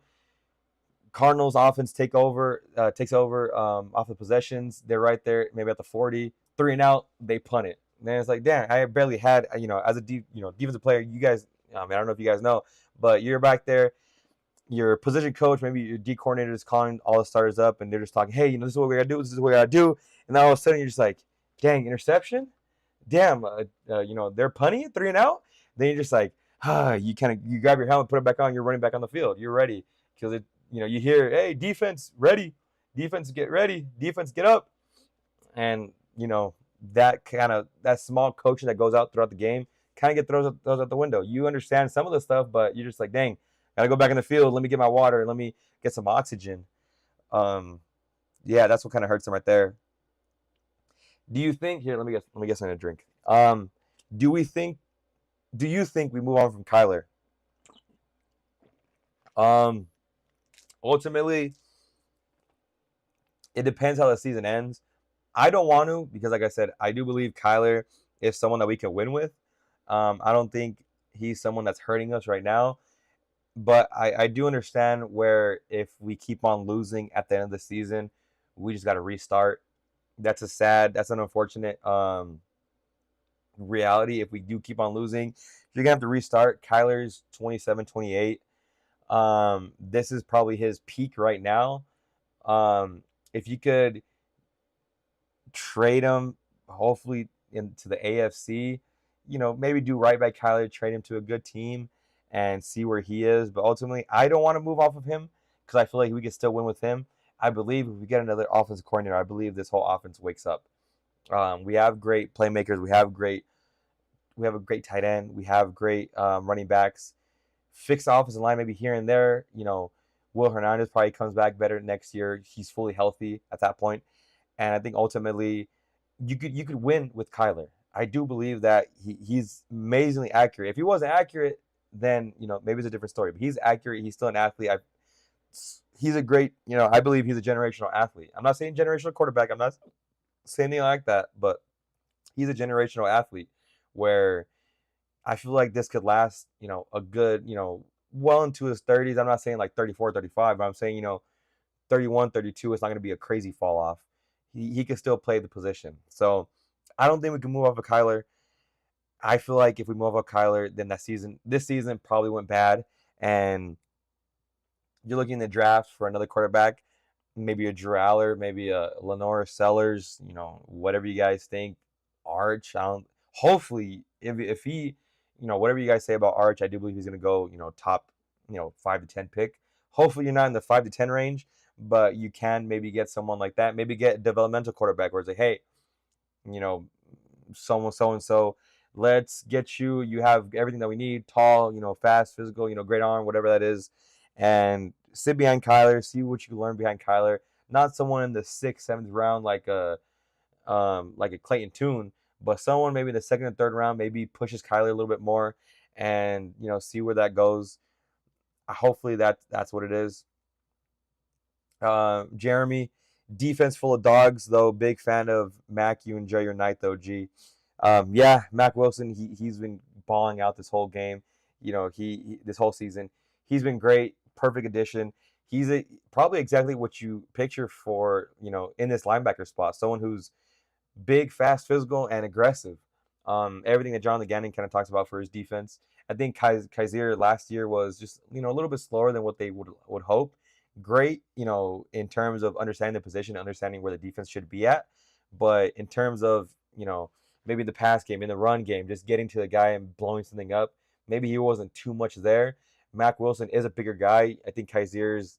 Cardinals offense takes over off the possessions. They're right there, maybe at the 40, 3 and out. They punt it. And then it's like, damn, I barely had, as a defensive player, you guys, I don't know if you guys know, but you're back there, your position coach, maybe your D coordinator is calling all the starters up, and they're just talking, hey, this is what we gotta do. This is what we gotta do. And then all of a sudden, you're just like, dang, interception. Damn, they're punting it 3 and out. Then you're just like, you grab your helmet, put it back on. You're running back on the field. You're ready because you hear, hey, defense ready, defense get ready, defense get up, and that small coaching that goes out throughout the game kind of get throws out the window. You understand some of the stuff, but you're just like, dang, gotta go back in the field. Let me get my water. Let me get some oxygen. Yeah, that's what kind of hurts them right there. Do you think here? Let me get something to drink. Do we think? Do you think we move on from Kyler? Ultimately, it depends how the season ends. I don't want to because, like I said, I do believe Kyler is someone that we can win with. I don't think he's someone that's hurting us right now. But I do understand where if we keep on losing at the end of the season, we just got to restart. That's an unfortunate reality. If we do keep on losing, you're going to have to restart. Kyler's 27, 28. This is probably his peak right now. If you could trade him, hopefully into the AFC, maybe do right by Kyler, trade him to a good team and see where he is. But ultimately, I don't want to move off of him because I feel like we can still win with him. I believe if we get another offensive coordinator, I believe this whole offense wakes up. We have great playmakers. We have a great tight end. We have great running backs. Fix the offensive line maybe here and there. Will Hernandez probably comes back better next year. He's fully healthy at that point. And I think ultimately you could win with Kyler. I do believe that he's amazingly accurate. If he wasn't accurate, then maybe it's a different story. But he's accurate. He's still an athlete. He's a great, I believe he's a generational athlete. I'm not saying generational quarterback. I'm not saying anything like that. But he's a generational athlete where I feel like this could last, a good, well into his 30s. I'm not saying like 34, 35, but I'm saying, 31, 32. It's not going to be a crazy fall off. He can still play the position. So I don't think we can move off of Kyler. I feel like if we move off Kyler, then this season probably went bad. And you're looking in the draft for another quarterback, maybe a Drew Aller, maybe a Lenore Sellers, whatever you guys think. Arch, hopefully, if he, whatever you guys say about Arch, I do believe he's going to go, top, 5 to 10 pick. Hopefully you're not in the 5 to 10 range, but you can maybe get someone like that. Maybe get a developmental quarterback where it's like, hey, someone so-and-so, let's get you. You have everything that we need, tall, fast, physical, great arm, whatever that is. And sit behind Kyler, see what you can learn behind Kyler. Not someone in the 6th, 7th round like a Clayton Tune, but someone maybe in the 2nd and 3rd round maybe pushes Kyler a little bit more and, see where that goes. Hopefully that's what it is. Jeremy, defense full of dogs, though. Big fan of Mac. You enjoy your night, though, G. Yeah, Mac Wilson, he's been balling out this whole game. This whole season. He's been great. Perfect addition. He's probably exactly what you picture for, in this linebacker spot. Someone who's big, fast, physical, and aggressive. Everything that John Gannon kind of talks about for his defense. I think Kaiser last year was just, a little bit slower than what they would hope. Great, in terms of understanding the position, understanding where the defense should be at. But in terms of, maybe the pass game, in the run game, just getting to the guy and blowing something up, maybe he wasn't too much there. Mac Wilson is a bigger guy. I think Kaiser's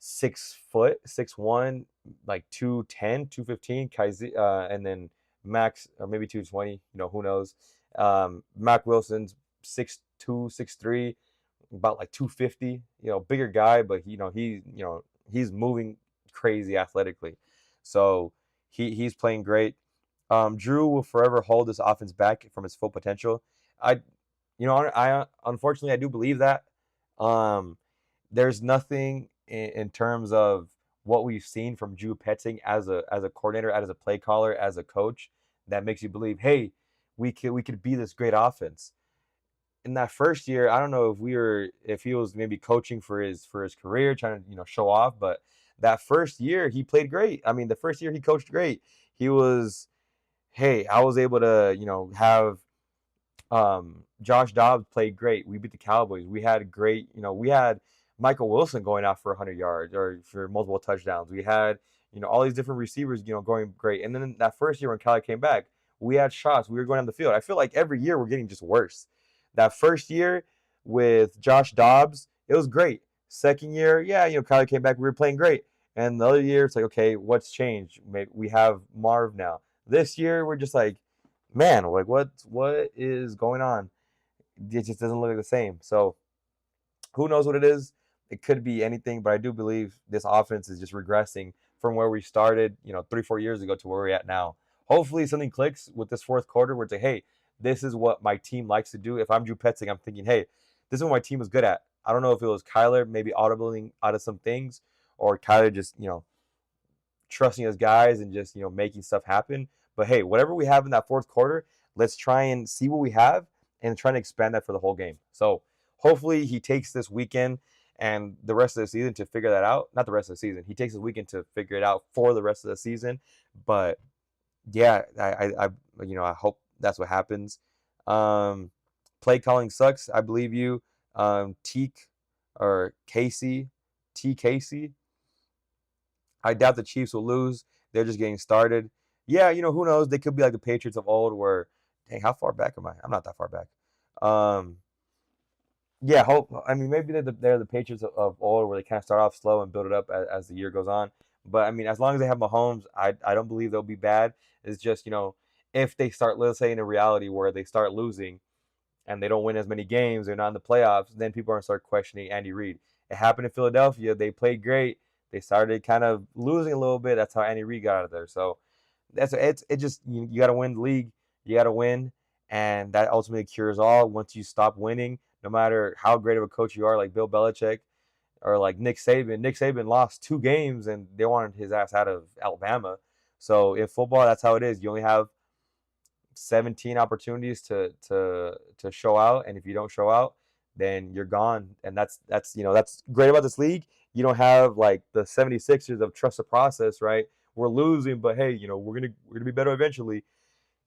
6 foot, 6'1", like 210, 215. Kaiser, and then Max, or maybe 220, who knows. Mac Wilson's 6'2", 6'3", about like 250, bigger guy, but he's moving crazy athletically. So he's playing great. Drew will forever hold this offense back from its full potential. I, I unfortunately I do believe that. Um, there's nothing in terms of what we've seen from Drew Petzing as a coordinator, as a play caller, as a coach that makes you believe, hey, we could be this great offense. In that first year, I don't know if he was maybe coaching for his career, trying to show off, but that first year he played great. I mean, the first year he coached great. He was, hey, I was able to have Josh Dobbs played great. We beat the Cowboys. We had Michael Wilson going out for 100 yards or for multiple touchdowns. We had, all these different receivers, going great. And then that first year when Kyler came back, we had shots. We were going on the field. I feel like every year we're getting just worse. That first year with Josh Dobbs, it was great. Second year, yeah, Kyler came back. We were playing great. And the other year, it's like, okay, what's changed? Maybe we have Marv now. This year, we're just like, man, like what is going on? It just doesn't look like the same. So who knows what it is? It could be anything, but I do believe this offense is just regressing from where we started, 3-4 years ago to where we're at now. Hopefully something clicks with this fourth quarter where it's like, hey, this is what my team likes to do. If I'm Drew Petzing, I'm thinking, hey, this is what my team is good at. I don't know if it was Kyler maybe audibling out of some things or Kyler just, trusting his guys and just making stuff happen. But hey, whatever we have in that fourth quarter, let's try and see what we have and try to expand that for the whole game. So hopefully he takes this weekend and the rest of the season to figure that out. Not the rest of the season. He takes this weekend to figure it out for the rest of the season. But yeah, I hope that's what happens. Play calling sucks. I believe you. Teak or Casey, T Casey. I doubt the Chiefs will lose. They're just getting started. Yeah, who knows? They could be like the Patriots of old where, dang, how far back am I? I'm not that far back. Um, yeah, I mean, maybe they're the Patriots of old where they kind of start off slow and build it up as the year goes on. But I mean, as long as they have Mahomes, I don't believe they'll be bad. It's just, if they start, let's say, in a reality where they start losing and they don't win as many games, they're not in the playoffs, then people are going to start questioning Andy Reid. It happened in Philadelphia. They played great. They started kind of losing a little bit. That's how Andy Reid got out of there. So it just you got to win the league. You got to win, and that ultimately cures all. Once you stop winning, no matter how great of a coach you are, like Bill Belichick or like Nick Saban. Nick Saban lost 2 games, and they wanted his ass out of Alabama. So in football, that's how it is. You only have 17 opportunities to show out, and if you don't show out, then you're gone. And that's great about this league. You don't have like the 76ers of trust the process, right? We're losing, but hey, we're gonna be better eventually.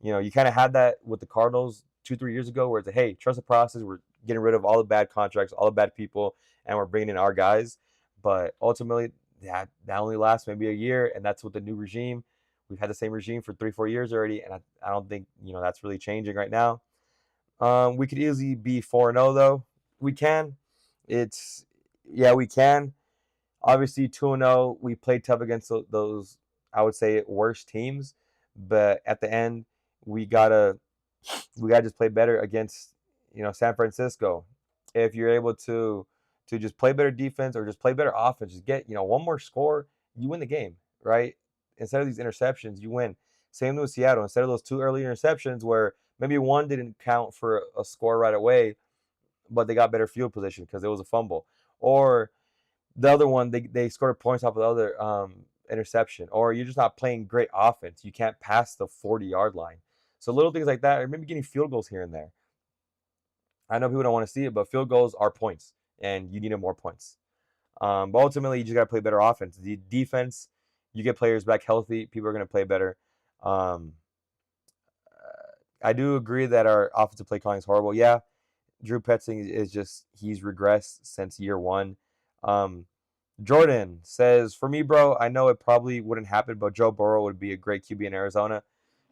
You kind of had that with the Cardinals 2-3 years ago, where it's like, hey, trust the process. We're getting rid of all the bad contracts, all the bad people, and we're bringing in our guys. But ultimately, that only lasts maybe a year, and that's with the new regime. We've had the same regime for 3-4 years already, and I don't think that's really changing right now. We could easily be 4-0 though. We can. It's Yeah, we can. Obviously, 2-0. We played tough against those, I would say, worst teams, but at the end, we gotta just play better against San Francisco. If you're able to just play better defense or just play better offense, just get one more score, you win the game, right? Instead of these interceptions, you win. Same with Seattle. Instead of those 2 early interceptions where maybe one didn't count for a score right away, but they got better field position because it was a fumble, or the other one they scored points off of the other interception, or you're just not playing great offense. You can't pass the 40-yard line. So little things like that, or maybe getting field goals here and there. I know people don't want to see it, but field goals are points, and you need more points. But ultimately, you just got to play better offense. The defense, you get players back healthy, people are going to play better. Um, I do agree that our offensive play calling is horrible. Yeah, Drew Petzing he's regressed since year one. Jordan says, for me, bro, I know it probably wouldn't happen, but Joe Burrow would be a great QB in Arizona.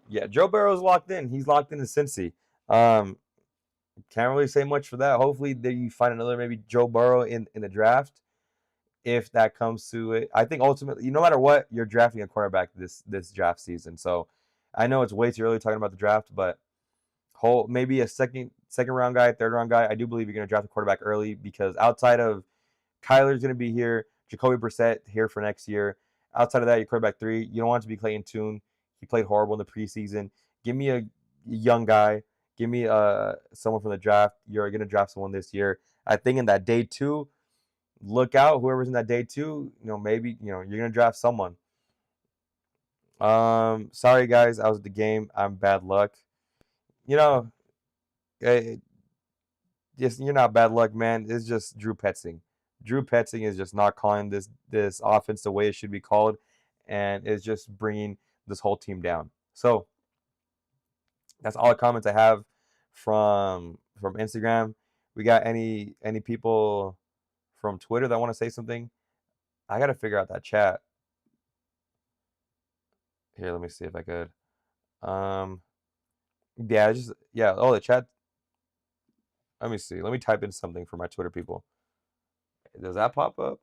Yeah, Joe Burrow's locked in. He's locked in Cincy. Can't really say much for that. Hopefully that you find another maybe Joe Burrow in the draft if that comes to it. I think ultimately, no matter what, you're drafting a quarterback this draft season. So I know it's way too early talking about the draft, but maybe a second round guy, third round guy. I do believe you're going to draft a quarterback early because outside of Kyler's going to be here, Jacoby Brissett here for next year. Outside of that, your quarterback 3, you don't want it to be Clayton Tune. He played horrible in the preseason. Give me a young guy. Give me someone from the draft. You're gonna draft someone this year. I think in that day two, look out. Whoever's in that day two, maybe you're gonna draft someone. Sorry guys, I was at the game. I'm bad luck. You know, eh, just you're not bad luck, man. It's just Drew Petzing. Drew Petzing is just not calling this offense the way it should be called, and is just bringing this whole team down. So that's all the comments I have from Instagram. We got any people from Twitter that want to say something? I gotta figure out that chat. Here, let me see if I could. Um, yeah, just yeah. Oh, the chat. Let me see. Let me type in something for my Twitter people. Does that pop up?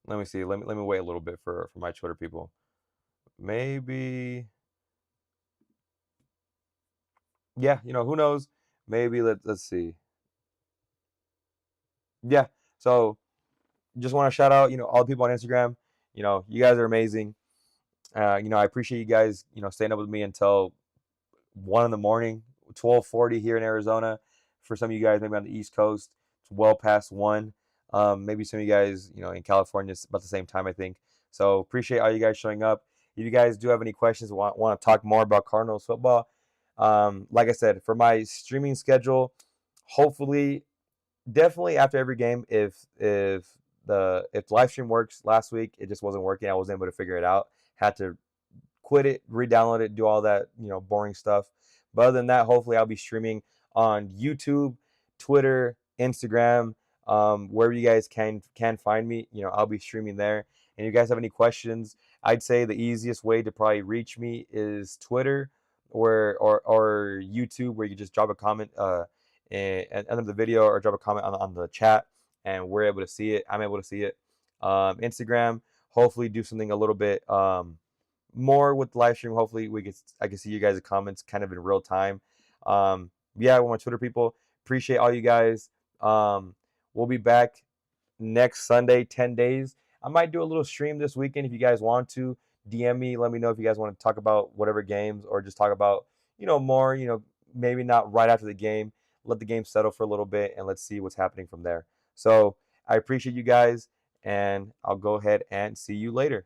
Let me see. Let me wait a little bit for my Twitter people. Maybe. Yeah, who knows? Maybe let's see. Yeah. So just want to shout out, all the people on Instagram. You guys are amazing. I appreciate you guys, staying up with me until 1 in the morning, 12:40 here in Arizona. For some of you guys, maybe on the East Coast, it's well past 1. Maybe some of you guys, in California, it's about the same time, I think. So appreciate all you guys showing up. If you guys do have any questions, want to talk more about Cardinals football, like I said, for my streaming schedule, hopefully, definitely after every game, if the live stream works. Last week it just wasn't working. I wasn't able to figure it out. Had to quit it, re-download it, do all that, boring stuff. But other than that, hopefully I'll be streaming on YouTube, Twitter, Instagram, wherever you guys can find me. I'll be streaming there. And if you guys have any questions, I'd say the easiest way to probably reach me is Twitter or YouTube, where you just drop a comment and end of the video, or drop a comment on the chat, and we're able to see it. I'm able to see it. Instagram, hopefully do something a little bit more with the live stream. Hopefully I can see you guys' comments kind of in real time. Yeah, with my Twitter people, appreciate all you guys. We'll be back next Sunday, 10 days. I might do a little stream this weekend if you guys want to. DM me, let me know if you guys want to talk about whatever games, or just talk about, more, maybe not right after the game. Let the game settle for a little bit, and let's see what's happening from there. So I appreciate you guys, and I'll go ahead and see you later.